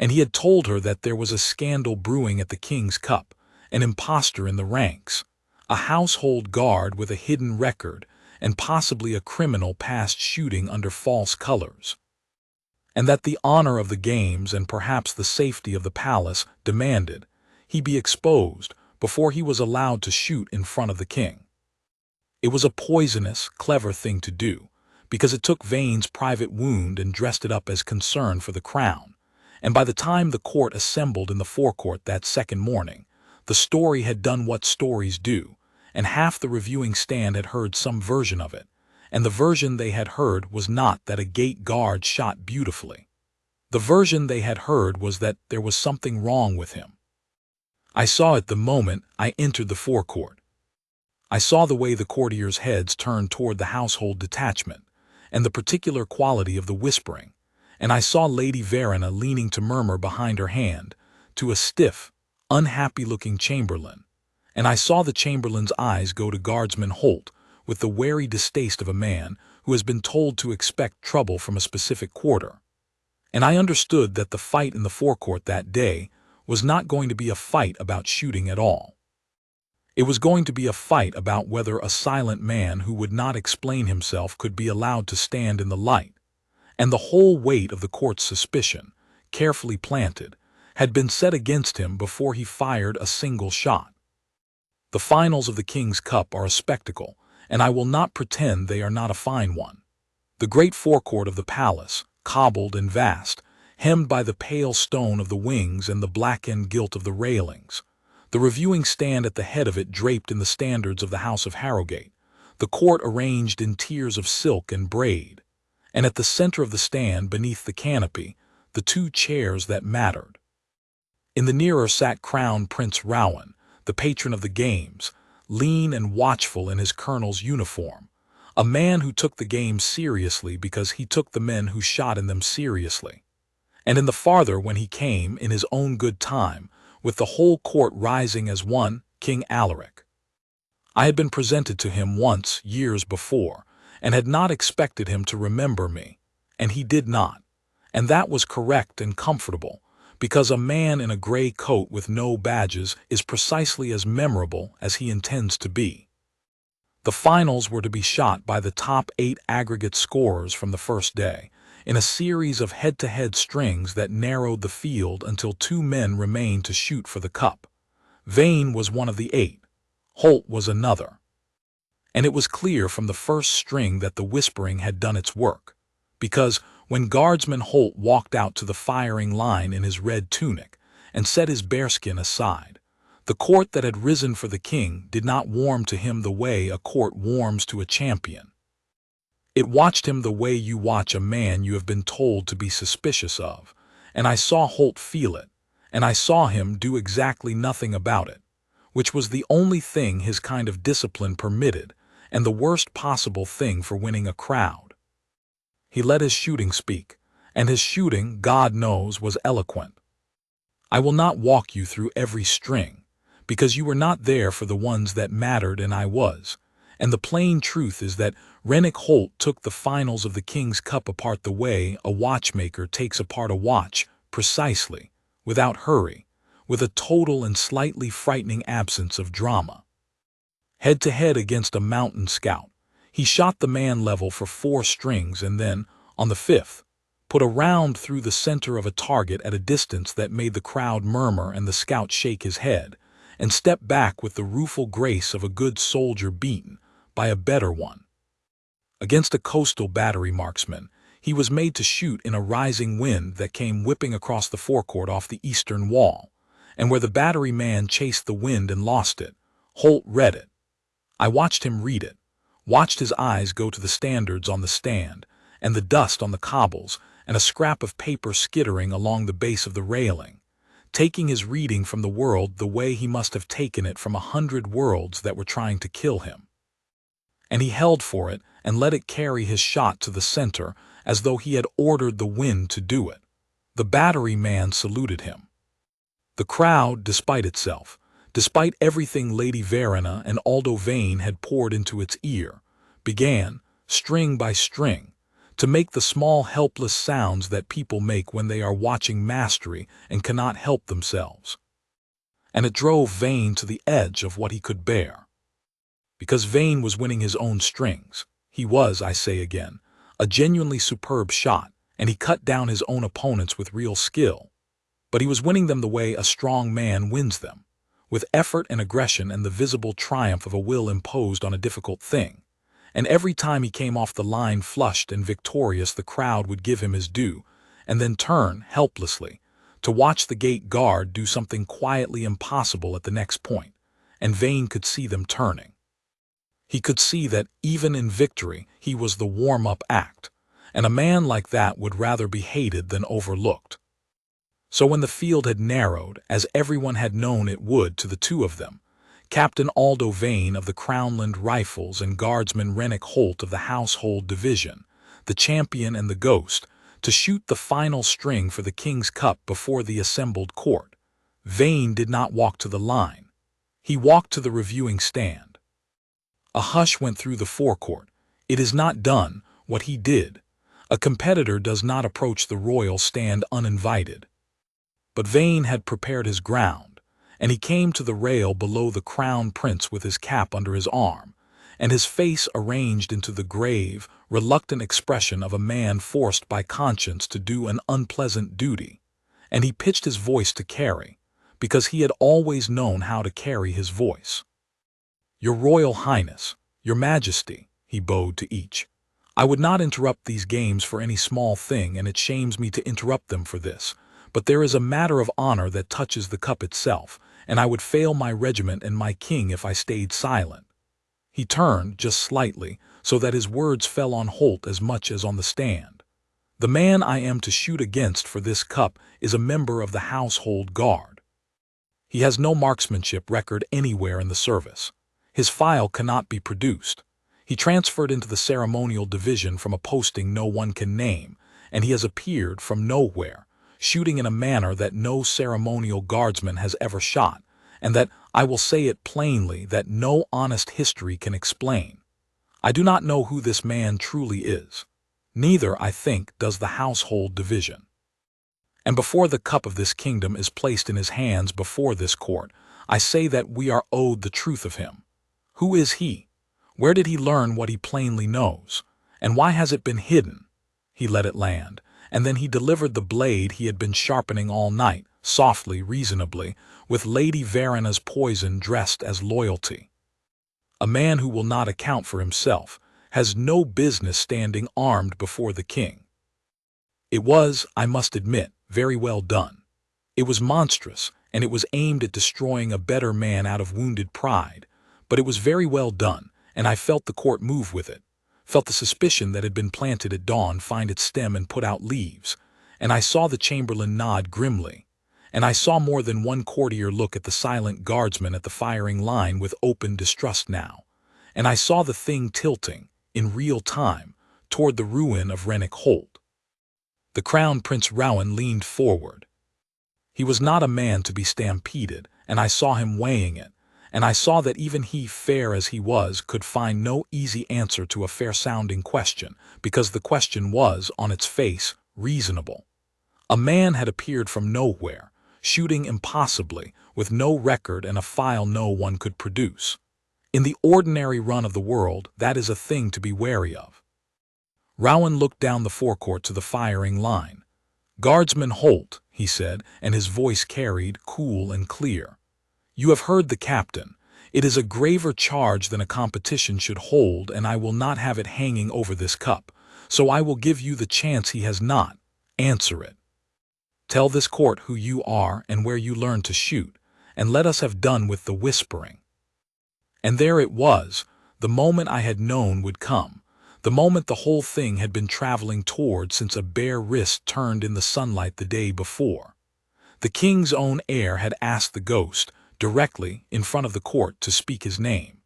and he had told her that there was a scandal brewing at the King's Cup, an impostor in the ranks, a household guard with a hidden record, and possibly a criminal past shooting under false colors, and that the honor of the games and perhaps the safety of the palace demanded he be exposed before he was allowed to shoot in front of the king. It was a poisonous, clever thing to do, because it took Vane's private wound and dressed it up as concern for the crown, and by the time the court assembled in the forecourt that second morning, the story had done what stories do, and half the reviewing stand had heard some version of it, and the version they had heard was not that a gate guard shot beautifully. The version they had heard was that there was something wrong with him. I saw it the moment I entered the forecourt. I saw the way the courtiers' heads turned toward the household detachment, and the particular quality of the whispering, and I saw Lady Verena leaning to murmur behind her hand to a stiff, unhappy-looking chamberlain, and I saw the chamberlain's eyes go to Guardsman Holt with the wary distaste of a man who has been told to expect trouble from a specific quarter. And I understood that the fight in the forecourt that day was not going to be a fight about shooting at all. It was going to be a fight about whether a silent man who would not explain himself could be allowed to stand in the light, and the whole weight of the court's suspicion, carefully planted, had been set against him before he fired a single shot. The finals of the King's Cup are a spectacle, and I will not pretend they are not a fine one. The great forecourt of the palace, cobbled and vast, hemmed by the pale stone of the wings and the blackened gilt of the railings, the reviewing stand at the head of it draped in the standards of the House of Harrogate, the court arranged in tiers of silk and braid, and at the center of the stand beneath the canopy, the two chairs that mattered. In the nearer sat Crown Prince Rowan, the patron of the games, lean and watchful in his colonel's uniform, a man who took the games seriously because he took the men who shot in them seriously. And in the farther when he came in his own good time, with the whole court rising as one, King Alaric. I had been presented to him once, years before, and had not expected him to remember me, and he did not, And that was correct and comfortable, because a man in a gray coat with no badges is precisely as memorable as he intends to be. The finals were to be shot by the top 8 aggregate scorers from the first day, in a series of head-to-head strings that narrowed the field until 2 men remained to shoot for the cup. Vael was one of the 8. Holt was another. And it was clear from the first string that the whispering had done its work, because when Guardsman Holt walked out to the firing line in his red tunic and set his bearskin aside, the court that had risen for the king did not warm to him the way a court warms to a champion. It watched him the way you watch a man you have been told to be suspicious of, and I saw Holt feel it, and I saw him do exactly nothing about it, which was the only thing his kind of discipline permitted, and the worst possible thing for winning a crowd. He let his shooting speak, and his shooting, God knows, was eloquent. I will not walk you through every string, because you were not there for the ones that mattered and I was, and the plain truth is that Rennick Holt took the finals of the King's Cup apart the way a watchmaker takes apart a watch, precisely, without hurry, with a total and slightly frightening absence of drama. Head-to-head against a mountain scout, he shot the man level for 4 strings and then, on the 5th, put a round through the center of a target at a distance that made the crowd murmur and the scout shake his head, and step back with the rueful grace of a good soldier beaten by a better one. Against a coastal battery marksman, he was made to shoot in a rising wind that came whipping across the forecourt off the eastern wall, and where the battery man chased the wind and lost it, Holt read it. I watched him read it, watched his eyes go to the standards on the stand, and the dust on the cobbles, and a scrap of paper skittering along the base of the railing, taking his reading from the world the way he must have taken it from 100 worlds that were trying to kill him. And he held for it and let it carry his shot to the center as though he had ordered the wind to do it. The battery man saluted him. The crowd, despite itself, despite everything Lady Verena and Aldo Vael had poured into its ear, began, string by string, to make the small helpless sounds that people make when they are watching mastery and cannot help themselves. And it drove Vael to the edge of what he could bear. Because Vael was winning his own strings, he was, I say again, a genuinely superb shot, and he cut down his own opponents with real skill. But he was winning them the way a strong man wins them, with effort and aggression and the visible triumph of a will imposed on a difficult thing. And every time he came off the line flushed and victorious, the crowd would give him his due, and then turn, helplessly, to watch the gate guard do something quietly impossible at the next point, and Vael could see them turning. He could see that, even in victory, he was the warm-up act, and a man like that would rather be hated than overlooked. So when the field had narrowed, as everyone had known it would to the 2 of them, Captain Aldo Vael of the Crownland Rifles and Guardsman Rennick Holt of the Household Division, the champion and the ghost, to shoot the final string for the King's Cup before the assembled court, Vael did not walk to the line. He walked to the reviewing stand. A hush went through the forecourt. It is not done, what he did. A competitor does not approach the royal stand uninvited. But Vael had prepared his ground, and he came to the rail below the crown prince with his cap under his arm, and his face arranged into the grave, reluctant expression of a man forced by conscience to do an unpleasant duty, and he pitched his voice to carry, because he had always known how to carry his voice. "Your Royal Highness, Your Majesty," he bowed to each, "I would not interrupt these games for any small thing, and it shames me to interrupt them for this, but there is a matter of honor that touches the cup itself, and I would fail my regiment and my king if I stayed silent." He turned, just slightly, so that his words fell on Holt as much as on the stand. "The man I am to shoot against for this cup is a member of the Household Guard. He has no marksmanship record anywhere in the service. His file cannot be produced. He transferred into the ceremonial division from a posting no one can name, and he has appeared from nowhere, shooting in a manner that no ceremonial guardsman has ever shot, and that, I will say it plainly, that no honest history can explain. I do not know who this man truly is. Neither, I think, does the household division. And before the cup of this kingdom is placed in his hands before this court, I say that we are owed the truth of him. Who is he? Where did he learn what he plainly knows? And why has it been hidden? He let it land, and then he delivered the blade he had been sharpening all night, softly, reasonably, with Lady Verana's poison dressed as loyalty. A man who will not account for himself has no business standing armed before the king. It was, I must admit, very well done. It was monstrous, and it was aimed at destroying a better man out of wounded pride, but it was very well done, and I felt the court move with it, felt the suspicion that had been planted at dawn find its stem and put out leaves, and I saw the chamberlain nod grimly, and I saw more than one courtier look at the silent guardsman at the firing line with open distrust now, and I saw the thing tilting, in real time, toward the ruin of Rennick Holt. The Crown Prince Rowan leaned forward. He was not a man to be stampeded, and I saw him weighing it, and I saw that even he, fair as he was, could find no easy answer to a fair-sounding question, because the question was, on its face, reasonable. A man had appeared from nowhere, shooting impossibly, with no record and a file no one could produce. In the ordinary run of the world, that is a thing to be wary of. Rowan looked down the forecourt to the firing line. "Guardsman Holt," he said, and his voice carried, cool and clear. "You have heard the captain. It is a graver charge than a competition should hold, and I will not have it hanging over this cup, so I will give you the chance he has not. Answer it. Tell this court who you are and where you learned to shoot, and let us have done with the whispering." And there it was, the moment I had known would come, the moment the whole thing had been traveling toward since a bare wrist turned in the sunlight the day before. The king's own heir had asked the ghost, directly in front of the court, to speak his name.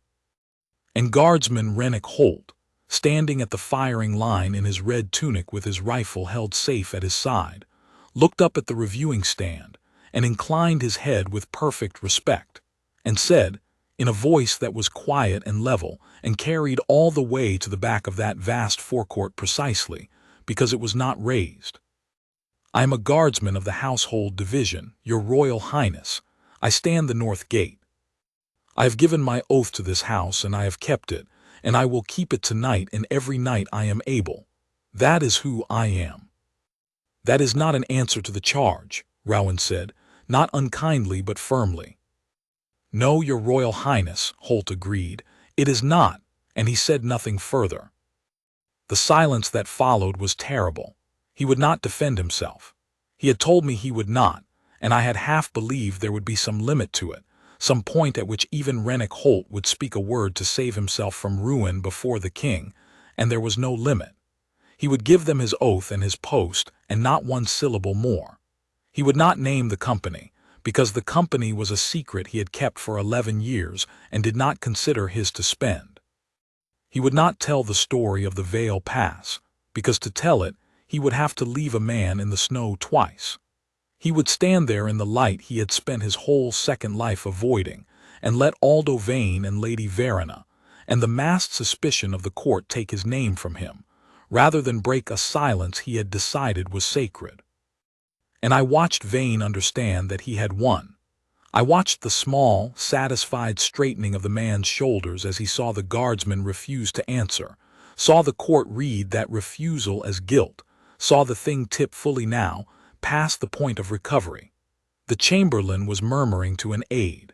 And Guardsman Rennick Holt, standing at the firing line in his red tunic with his rifle held safe at his side, looked up at the reviewing stand and inclined his head with perfect respect, and said, in a voice that was quiet and level and carried all the way to the back of that vast forecourt precisely because it was not raised, "I am a guardsman of the household division, your royal highness. I stand the north gate. I have given my oath to this house, and I have kept it, and I will keep it tonight and every night I am able. That is who I am." "That is not an answer to the charge," Rowan said, not unkindly but firmly. "No, your royal highness," Holt agreed, "it is not," and he said nothing further. The silence that followed was terrible. He would not defend himself. He had told me he would not, and I had half believed there would be some limit to it, some point at which even Rennick Holt would speak a word to save himself from ruin before the king, and there was no limit. He would give them his oath and his post, and not one syllable more. He would not name the company, because the company was a secret he had kept for 11 years and did not consider his to spend. He would not tell the story of the Vael Pass, because to tell it, he would have to leave a man in the snow twice. He would stand there in the light he had spent his whole second life avoiding, and let Aldo Vane and Lady Verana, and the massed suspicion of the court take his name from him, rather than break a silence he had decided was sacred. And I watched Vane understand that he had won. I watched the small, satisfied straightening of the man's shoulders as he saw the guardsman refuse to answer, saw the court read that refusal as guilt, saw the thing tip fully now, past the point of recovery. The chamberlain was murmuring to an aide.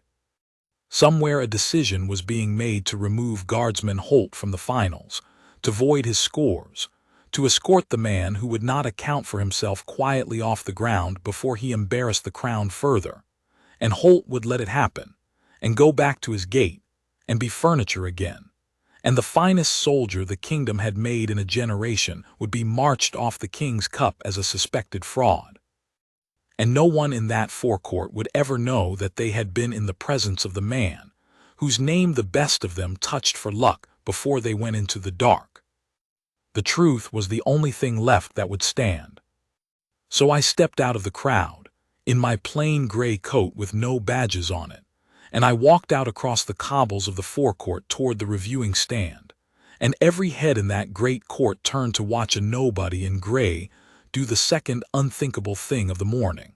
Somewhere a decision was being made to remove Guardsman Holt from the finals, to void his scores, to escort the man who would not account for himself quietly off the ground before he embarrassed the crown further, and Holt would let it happen, and go back to his gate, and be furniture again, and the finest soldier the kingdom had made in a generation would be marched off the king's cup as a suspected fraud. And no one in that forecourt would ever know that they had been in the presence of the man, whose name the best of them touched for luck before they went into the dark. The truth was the only thing left that would stand. So I stepped out of the crowd, in my plain gray coat with no badges on it, and I walked out across the cobbles of the forecourt toward the reviewing stand, and every head in that great court turned to watch a nobody in gray do the second unthinkable thing of the morning.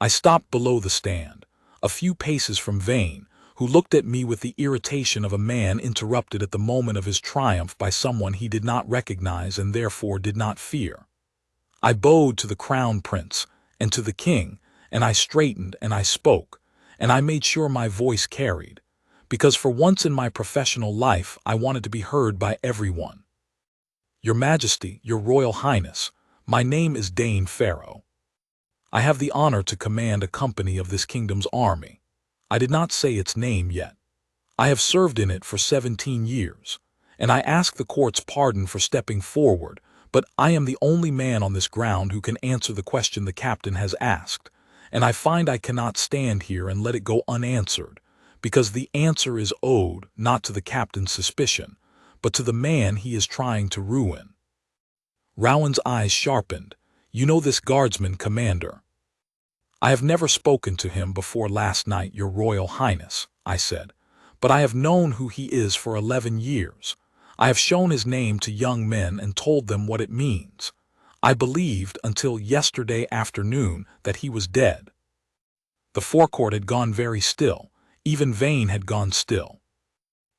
I stopped below the stand, a few paces from Vain, who looked at me with the irritation of a man interrupted at the moment of his triumph by someone he did not recognize and therefore did not fear. I bowed to the crown prince and to the king, and I straightened and I spoke, and I made sure my voice carried, because for once in my professional life I wanted to be heard by everyone. Your Majesty, Your Royal Highness, my name is Dane Pharaoh. I have the honor to command a company of this kingdom's army. I did not say its name yet. I have served in it for 17 years, and I ask the court's pardon for stepping forward, but I am the only man on this ground who can answer the question the captain has asked, and I find I cannot stand here and let it go unanswered, because the answer is owed not to the captain's suspicion, but to the man he is trying to ruin. Rowan's eyes sharpened. You know this guardsman commander? I have never spoken to him before last night, Your Royal Highness, I said, but I have known who he is for 11 years. I have shown his name to young men and told them what it means. I believed until yesterday afternoon that he was dead. The forecourt had gone very still. Even Vain had gone still.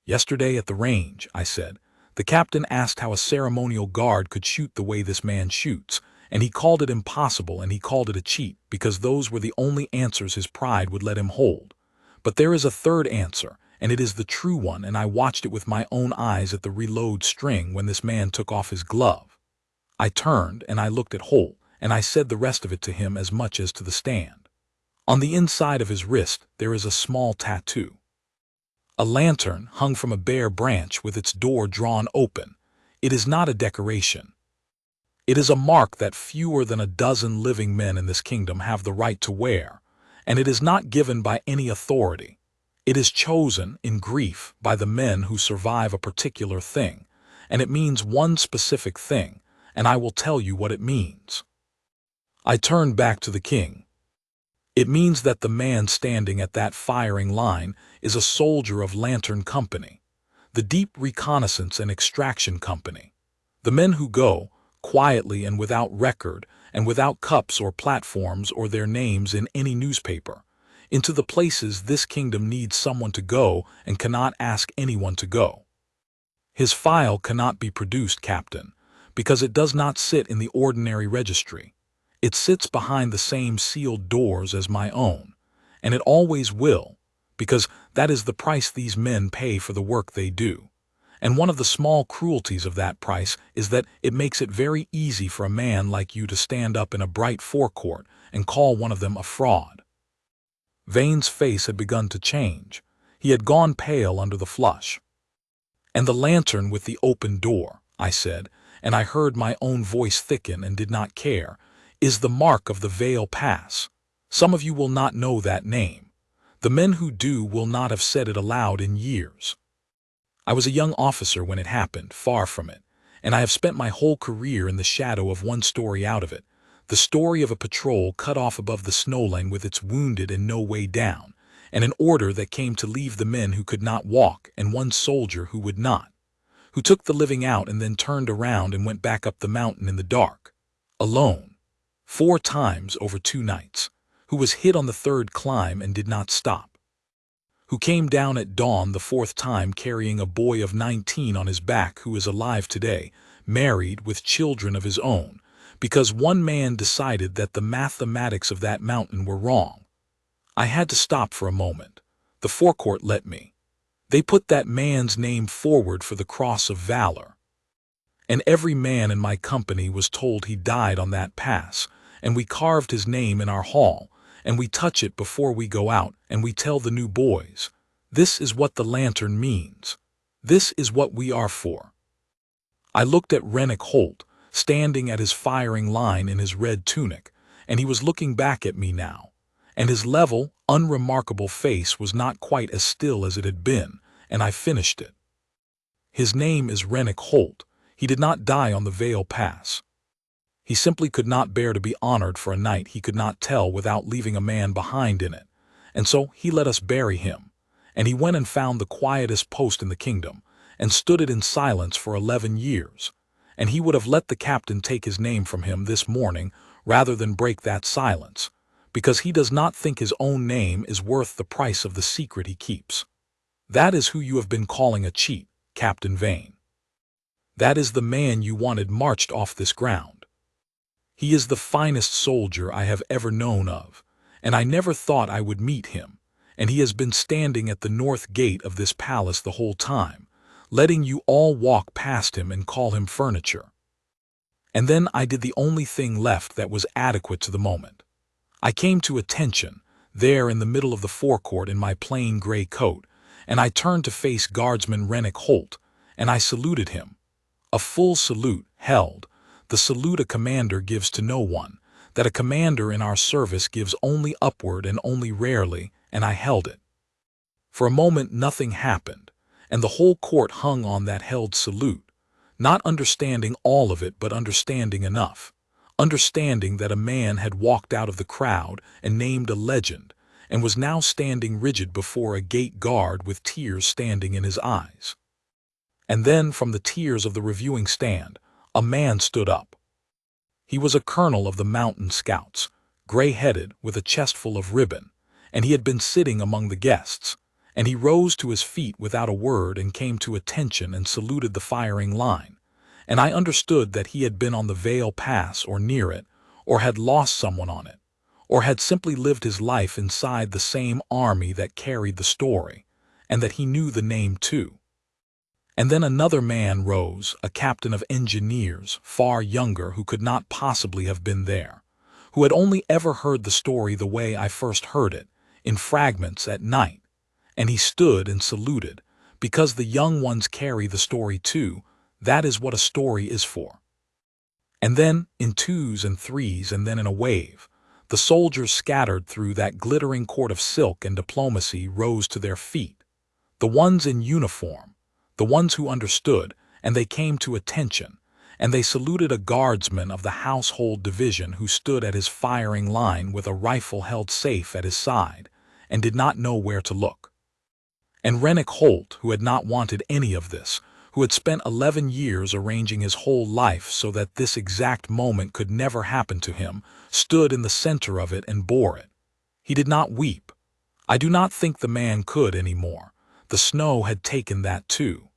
Yesterday at the range, I said, the captain asked how a ceremonial guard could shoot the way this man shoots, and he called it impossible and he called it a cheat because those were the only answers his pride would let him hold. But there is a third answer, and it is the true one, and I watched it with my own eyes at the reload string when this man took off his glove. I turned and I looked at Holt, and I said the rest of it to him as much as to the stand. On the inside of his wrist there is a small tattoo. A lantern hung from a bare branch with its door drawn open. It is not a decoration. It is a mark that fewer than a dozen living men in this kingdom have the right to wear, and it is not given by any authority. It is chosen in grief by the men who survive a particular thing, and it means one specific thing, and I will tell you what it means. I turned back to the king. It means that the man standing at that firing line is a soldier of Lantern Company, the Deep Reconnaissance and Extraction Company, the men who go, quietly and without record and without cups or platforms or their names in any newspaper, into the places this kingdom needs someone to go and cannot ask anyone to go. His file cannot be produced, Captain, because it does not sit in the ordinary registry. It sits behind the same sealed doors as my own, and it always will, because that is the price these men pay for the work they do. And one of the small cruelties of that price is that it makes it very easy for a man like you to stand up in a bright forecourt and call one of them a fraud. Vane's face had begun to change. He had gone pale under the flush. And the lantern with the open door, I said, and I heard my own voice thicken and did not care, is the mark of the Vael Pass. Some of you will not know that name. The men who do will not have said it aloud in years. I was a young officer when it happened, far from it, and I have spent my whole career in the shadow of one story out of it, the story of a patrol cut off above the snowline with its wounded and no way down, and an order that came to leave the men who could not walk and one soldier who would not, who took the living out and then turned around and went back up the mountain in the dark, alone, 4 times over 2 nights, who was hit on the 3rd climb and did not stop, who came down at dawn the 4th time carrying a boy of 19 on his back who is alive today, married with children of his own, because one man decided that the mathematics of that mountain were wrong. I had to stop for a moment. The forecourt let me. They put that man's name forward for the Cross of Valor. And every man in my company was told he died on that pass, and we carved his name in our hall, and we touch it before we go out, and we tell the new boys, this is what the lantern means. This is what we are for. I looked at Rennick Holt, standing at his firing line in his red tunic, and he was looking back at me now, and his level, unremarkable face was not quite as still as it had been, and I finished it. His name is Rennick Holt. He did not die on the Vael Pass. He simply could not bear to be honored for a night he could not tell without leaving a man behind in it, and so he let us bury him, and he went and found the quietest post in the kingdom, and stood it in silence for 11 years, and he would have let the captain take his name from him this morning rather than break that silence, because he does not think his own name is worth the price of the secret he keeps. That is who you have been calling a cheat, Captain Vane. That is the man you wanted marched off this ground. He is the finest soldier I have ever known of, and I never thought I would meet him, and he has been standing at the north gate of this palace the whole time, letting you all walk past him and call him furniture. And then I did the only thing left that was adequate to the moment. I came to attention, there in the middle of the forecourt in my plain gray coat, and I turned to face Guardsman Rennick Holt, and I saluted him. A full salute, held, the salute a commander gives to no one, that a commander in our service gives only upward and only rarely, and I held it. For a moment nothing happened, and the whole court hung on that held salute, not understanding all of it but understanding enough, understanding that a man had walked out of the crowd and named a legend, and was now standing rigid before a gate guard with tears standing in his eyes. And then from the tears of the reviewing stand, a man stood up. He was a colonel of the mountain scouts, gray-headed with a chestful of ribbon, and he had been sitting among the guests, and he rose to his feet without a word and came to attention and saluted the firing line, and I understood that he had been on the Vael Pass or near it, or had lost someone on it, or had simply lived his life inside the same army that carried the story, and that he knew the name too. And then another man rose, a captain of engineers, far younger, who could not possibly have been there, who had only ever heard the story the way I first heard it, in fragments at night, and he stood and saluted, because the young ones carry the story too. That is what a story is for. And then, in twos and threes and then in a wave, the soldiers scattered through that glittering court of silk and diplomacy rose to their feet, the ones in uniform, the ones who understood, and they came to attention, and they saluted a guardsman of the household division who stood at his firing line with a rifle held safe at his side, and did not know where to look. And Rennick Holt, who had not wanted any of this, who had spent 11 years arranging his whole life so that this exact moment could never happen to him, stood in the center of it and bore it. He did not weep. I do not think the man could any more. The snow had taken that too.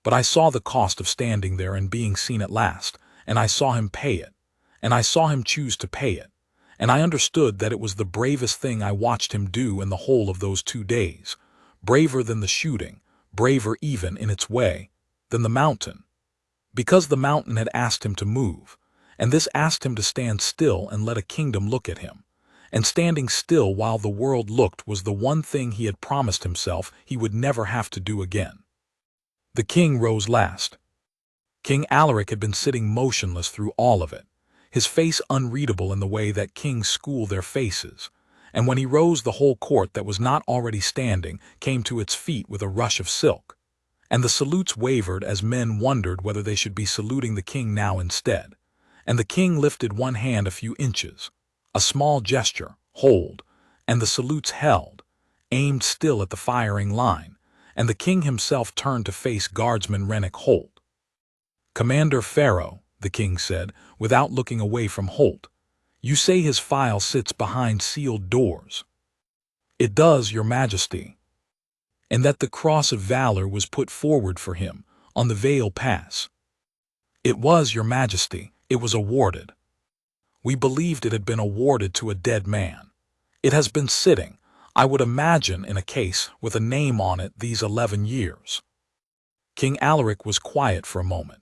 But I saw the cost of standing there and being seen at last, and I saw him pay it, and I saw him choose to pay it, and I understood that it was the bravest thing I watched him do in the whole of those 2 days, braver than the shooting, braver even in its way, than the mountain. Because the mountain had asked him to move, and this asked him to stand still and let a kingdom look at him, and standing still while the world looked was the one thing he had promised himself he would never have to do again. The king rose last. King Alaric had been sitting motionless through all of it, his face unreadable in the way that kings school their faces, and when he rose the whole court that was not already standing came to its feet with a rush of silk, and the salutes wavered as men wondered whether they should be saluting the king now instead, and the king lifted one hand a few inches, a small gesture, hold, and the salutes held, aimed still at the firing line, and the king himself turned to face Guardsman Rennick Holt. "Commander Pharaoh," the king said, without looking away from Holt, "you say his file sits behind sealed doors." "It does, your majesty." "And that the cross of valor was put forward for him, on the Vael Pass." "It was, your majesty. It was awarded." "We believed it had been awarded to a dead man. It has been sitting, I would imagine, in a case with a name on it these 11 years. King Alaric was quiet for a moment.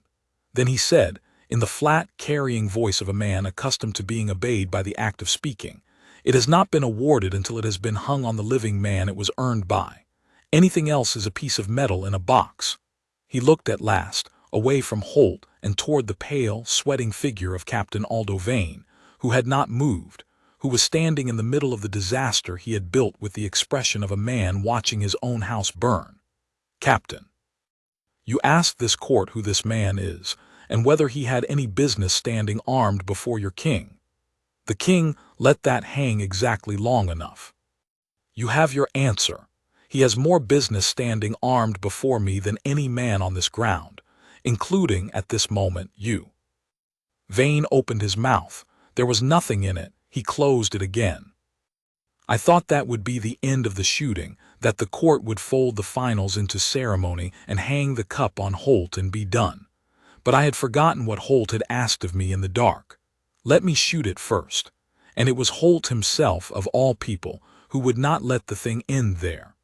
Then he said, in the flat, carrying voice of a man accustomed to being obeyed by the act of speaking, "It has not been awarded until it has been hung on the living man it was earned by. Anything else is a piece of metal in a box." He looked at last, away from Holt and toward the pale, sweating figure of Captain Aldo Vane, who had not moved, who was standing in the middle of the disaster he had built with the expression of a man watching his own house burn. "Captain, you asked this court who this man is, and whether he had any business standing armed before your king. The king let that hang exactly long enough. You have your answer. He has more business standing armed before me than any man on this ground, including, at this moment, you." Vane opened his mouth. There was nothing in it. He closed it again. I thought that would be the end of the shooting, that the court would fold the finals into ceremony and hang the cup on Holt and be done. But I had forgotten what Holt had asked of me in the dark. Let me shoot it first. And it was Holt himself, of all people, who would not let the thing end there.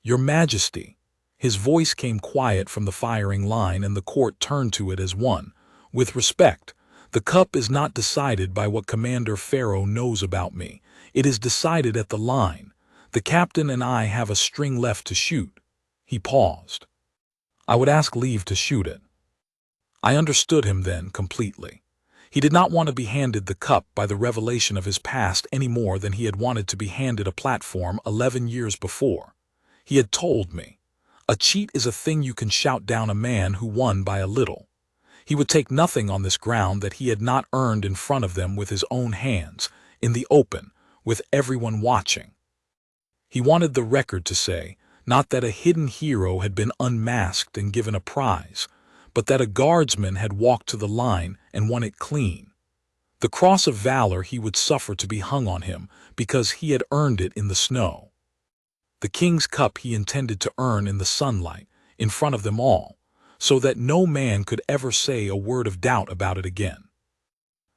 "Your Majesty." His voice came quiet from the firing line, and the court turned to it as one. "With respect, the cup is not decided by what Commander Farrow knows about me. It is decided at the line. The captain and I have a string left to shoot." He paused. "I would ask leave to shoot it." I understood him then completely. He did not want to be handed the cup by the revelation of his past any more than he had wanted to be handed a platform 11 years before. He had told me, "A cheat is a thing you can shout down a man who won by a little." He would take nothing on this ground that he had not earned in front of them with his own hands, in the open, with everyone watching. He wanted the record to say, not that a hidden hero had been unmasked and given a prize, but that a guardsman had walked to the line and won it clean. The cross of valor he would suffer to be hung on him because he had earned it in the snow. The king's cup he intended to earn in the sunlight, in front of them all, so that no man could ever say a word of doubt about it again.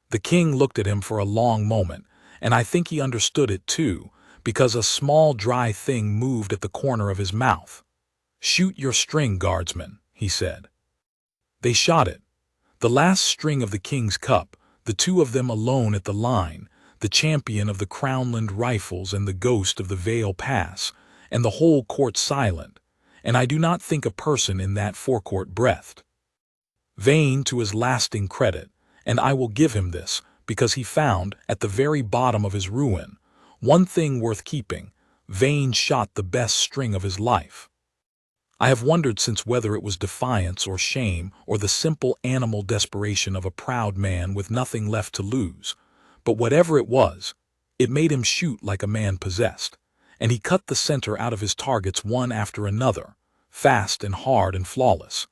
The king looked at him for a long moment, and I think he understood it too, because a small dry thing moved at the corner of his mouth. "Shoot your string, guardsman," he said. They shot it. The last string of the king's cup, the two of them alone at the line, the champion of the Crownland Rifles and the ghost of the Vael Pass, and the whole court silent, and I do not think a person in that forecourt breathed. Vane, to his lasting credit, and I will give him this, because he found, at the very bottom of his ruin, one thing worth keeping. Vane shot the best string of his life. I have wondered since whether it was defiance or shame or the simple animal desperation of a proud man with nothing left to lose, but whatever it was, it made him shoot like a man possessed, and he cut the center out of his targets one after another, fast and hard and flawless.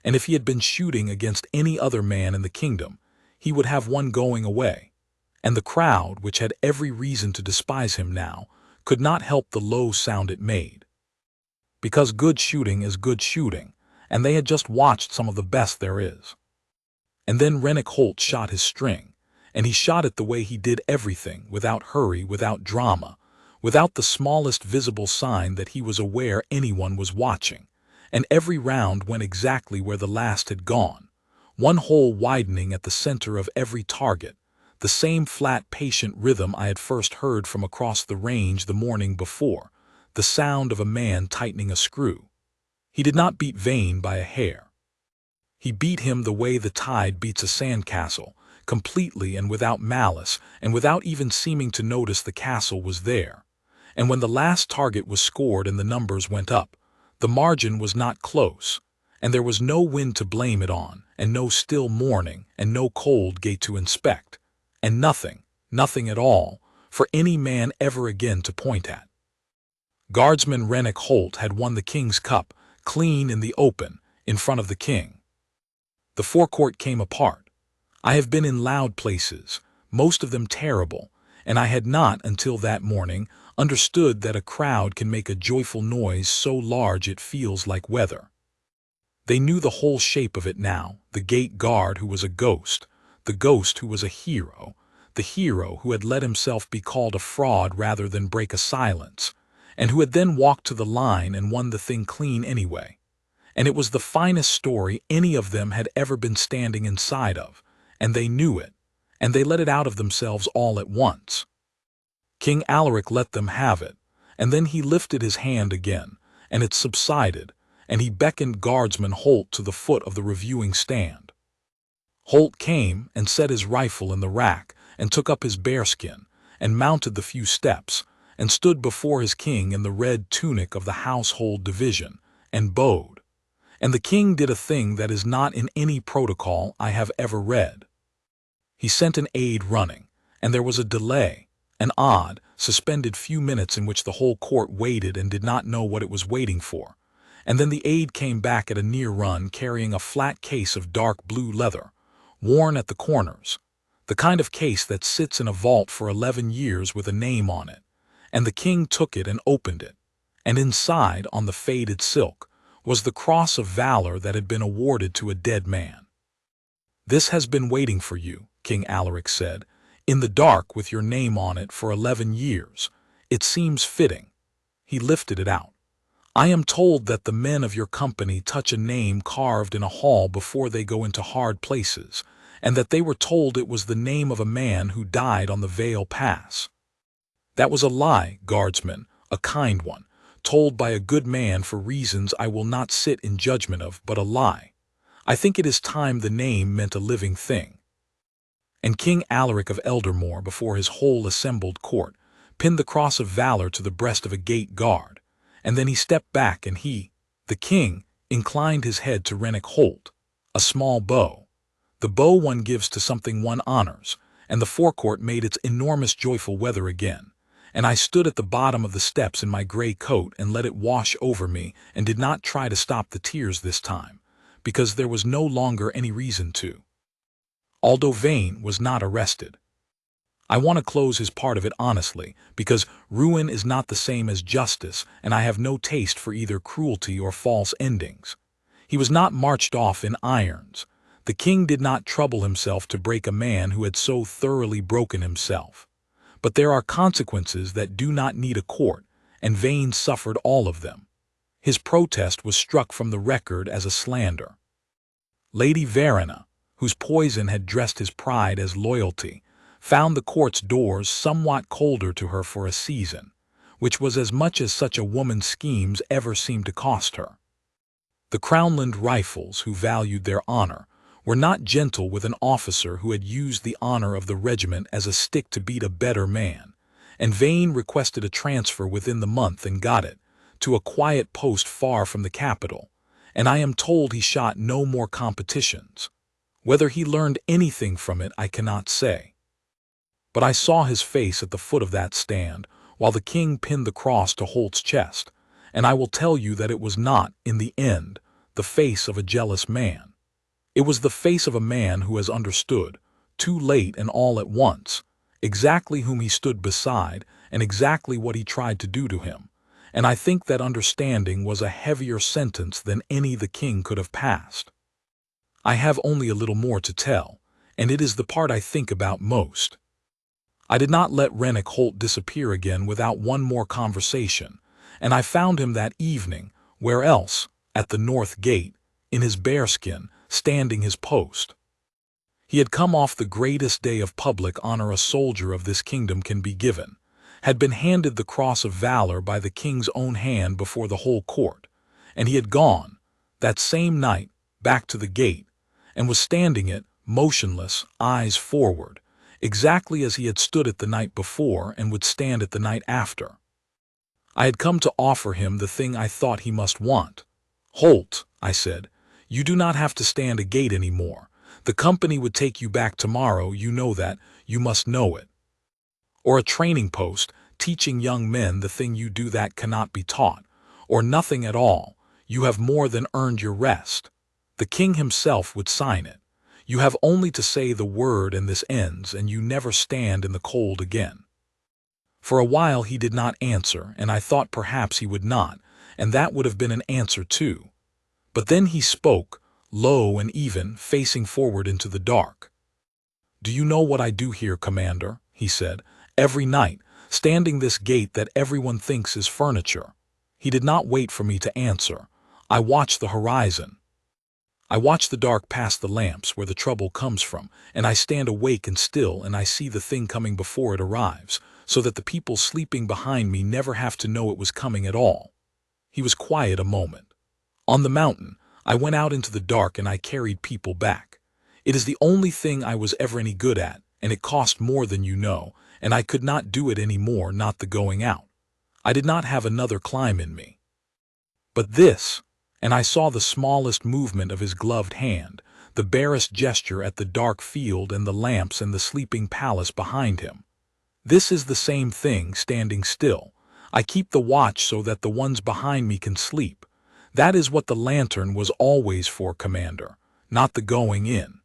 And if he had been shooting against any other man in the kingdom, he would have one going away. And the crowd, which had every reason to despise him now, could not help the low sound it made. Because good shooting is good shooting, and they had just watched some of the best there is. And then Rennick Holt shot his string, and he shot it the way he did everything, without hurry, without drama, without the smallest visible sign that he was aware anyone was watching, and every round went exactly where the last had gone, one hole widening at the center of every target, the same flat, patient rhythm I had first heard from across the range the morning before, the sound of a man tightening a screw. He did not beat Vane by a hair. He beat him the way the tide beats a sandcastle, completely and without malice, and without even seeming to notice the castle was there. And when the last target was scored and the numbers went up, the margin was not close, and there was no wind to blame it on, and no still morning, and no cold gate to inspect, and nothing at all, for any man ever again to point at. Guardsman Rennick Holt had won the king's cup, clean in the open, in front of the king. The forecourt came apart. I have been in loud places, most of them terrible, and I had not, until that morning, understood that a crowd can make a joyful noise so large it feels like weather. They knew the whole shape of it now, the gate guard who was a ghost, the ghost who was a hero, the hero who had let himself be called a fraud rather than break a silence, and who had then walked to the line and won the thing clean anyway. And it was the finest story any of them had ever been standing inside of, and they knew it, and they let it out of themselves all at once. King Alaric let them have it, and then he lifted his hand again, and it subsided, and he beckoned Guardsman Holt to the foot of the reviewing stand. Holt came and set his rifle in the rack, and took up his bearskin, and mounted the few steps, and stood before his king in the red tunic of the household division, and bowed. And the king did a thing that is not in any protocol I have ever read. He sent an aide running, and there was a delay, An odd, suspended few minutes in which the whole court waited and did not know what it was waiting for. And then the aide came back at a near run carrying a flat case of dark blue leather, worn at the corners, the kind of case that sits in a vault for 11 years with a name on it. And the king took it and opened it. And inside, on the faded silk, was the cross of valor that had been awarded to a dead man. "This has been waiting for you," King Alaric said, "in the dark with your name on it for 11 years. It seems fitting." He lifted it out. "I am told that the men of your company touch a name carved in a hall before they go into hard places, and that they were told it was the name of a man who died on the Vael Pass." "That was a lie, guardsman, a kind one, told by a good man for reasons I will not sit in judgment of, but a lie. I think it is time the name meant a living thing." And King Alaric of Eldermore, before his whole assembled court, pinned the cross of valor to the breast of a gate guard, and then he stepped back and he, the king, inclined his head to Rennick Holt, a small bow, the bow one gives to something one honors, and the forecourt made its enormous joyful weather again, and I stood at the bottom of the steps in my gray coat and let it wash over me and did not try to stop the tears this time, because there was no longer any reason to. Although Vane was not arrested. I want to close his part of it honestly, because ruin is not the same as justice, and I have no taste for either cruelty or false endings. He was not marched off in irons. The king did not trouble himself to break a man who had so thoroughly broken himself. But there are consequences that do not need a court, and Vane suffered all of them. His protest was struck from the record as a slander. Lady Verena, whose poison had dressed his pride as loyalty, found the court's doors somewhat colder to her for a season, which was as much as such a woman's schemes ever seemed to cost her. The Crownland Rifles, who valued their honor, were not gentle with an officer who had used the honor of the regiment as a stick to beat a better man, and Vane requested a transfer within the month and got it, to a quiet post far from the capital, and I am told he shot no more competitions. Whether he learned anything from it I cannot say. But I saw his face at the foot of that stand, while the king pinned the cross to Holt's chest, and I will tell you that it was not, in the end, the face of a jealous man. It was the face of a man who has understood, too late and all at once, exactly whom he stood beside and exactly what he tried to do to him, and I think that understanding was a heavier sentence than any the king could have passed. I have only a little more to tell, and it is the part I think about most. I did not let Rennick Holt disappear again without one more conversation, and I found him that evening, where else, at the north gate, in his bearskin, standing his post. He had come off the greatest day of public honor a soldier of this kingdom can be given, had been handed the cross of valor by the king's own hand before the whole court, and he had gone, that same night, back to the gate, and was standing it, motionless, eyes forward, exactly as he had stood it the night before and would stand it the night after. I had come to offer him the thing I thought he must want. "Holt," I said, "you do not have to stand a gate any more. The company would take you back tomorrow, you know that, you must know it. Or a training post, teaching young men the thing you do that cannot be taught, or nothing at all, you have more than earned your rest. The king himself would sign it. You have only to say the word and this ends, and you never stand in the cold again." For a while he did not answer, and I thought perhaps he would not, and that would have been an answer too. But then he spoke, low and even, facing forward into the dark. "Do you know what I do here, Commander?" he said. "Every night, standing this gate that everyone thinks is furniture." He did not wait for me to answer. "I watch the horizon. I watch the dark past the lamps where the trouble comes from, and I stand awake and still, and I see the thing coming before it arrives, so that the people sleeping behind me never have to know it was coming at all." He was quiet a moment. "On the mountain, I went out into the dark and I carried people back. It is the only thing I was ever any good at, and it cost more than you know, and I could not do it any more, not the going out. I did not have another climb in me. But this," and I saw the smallest movement of his gloved hand, the barest gesture at the dark field and the lamps and the sleeping palace behind him. This is the same thing, standing still. I keep the watch so that the ones behind me can sleep. That is what the lantern was always for, Commander, not the going in.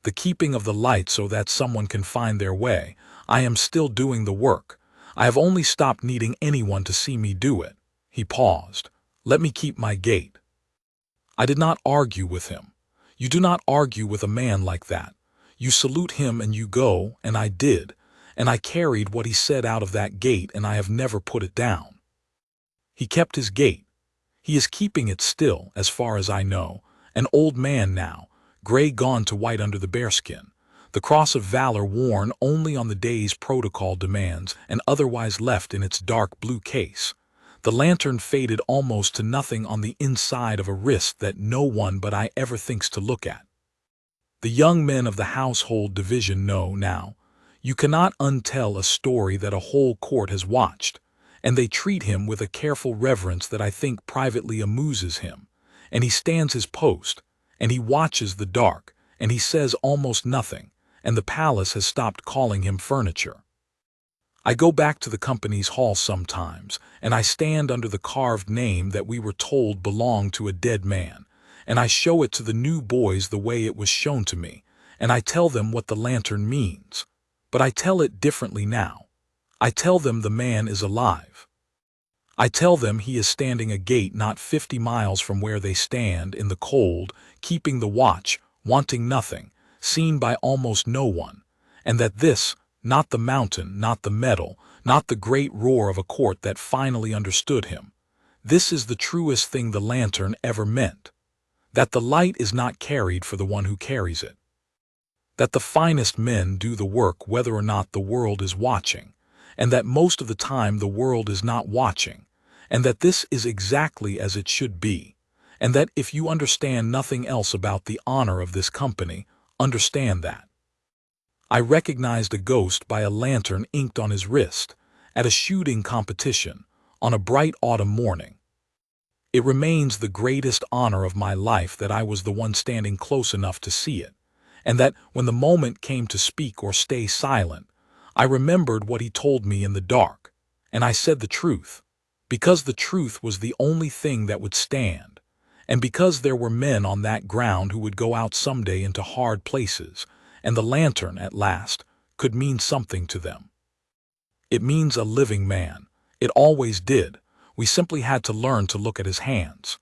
The keeping of the light so that someone can find their way. I am still doing the work. I have only stopped needing anyone to see me do it. He paused. Let me keep my gate. I did not argue with him. You do not argue with a man like that. You salute him and you go, and I did, and I carried what he said out of that gate, and I have never put it down. He kept his gate. He is keeping it still, as far as I know, an old man now, gray gone to white under the bearskin, the cross of valor worn only on the day's protocol demands and otherwise left in its dark blue case. The lantern faded almost to nothing on the inside of a wrist that no one but I ever thinks to look at. The young men of the household division know now. You cannot untell a story that a whole court has watched, and they treat him with a careful reverence that I think privately amuses him, and he stands his post, and he watches the dark, and he says almost nothing, and the palace has stopped calling him furniture. I go back to the company's hall sometimes, and I stand under the carved name that we were told belonged to a dead man, and I show it to the new boys the way it was shown to me, and I tell them what the lantern means. But I tell it differently now. I tell them the man is alive. I tell them he is standing a gate not 50 miles from where they stand in the cold, keeping the watch, wanting nothing, seen by almost no one, and that this, not the mountain, not the medal, not the great roar of a court that finally understood him, this is the truest thing the lantern ever meant. That the light is not carried for the one who carries it. That the finest men do the work whether or not the world is watching, and that most of the time the world is not watching, and that this is exactly as it should be, and that if you understand nothing else about the honor of this company, understand that. I recognized a ghost by a lantern inked on his wrist, at a shooting competition, on a bright autumn morning. It remains the greatest honor of my life that I was the one standing close enough to see it, and that when the moment came to speak or stay silent, I remembered what he told me in the dark, and I said the truth, because the truth was the only thing that would stand, and because there were men on that ground who would go out someday into hard places, and the lantern, at last, could mean something to them. It means a living man. It always did. We simply had to learn to look at his hands.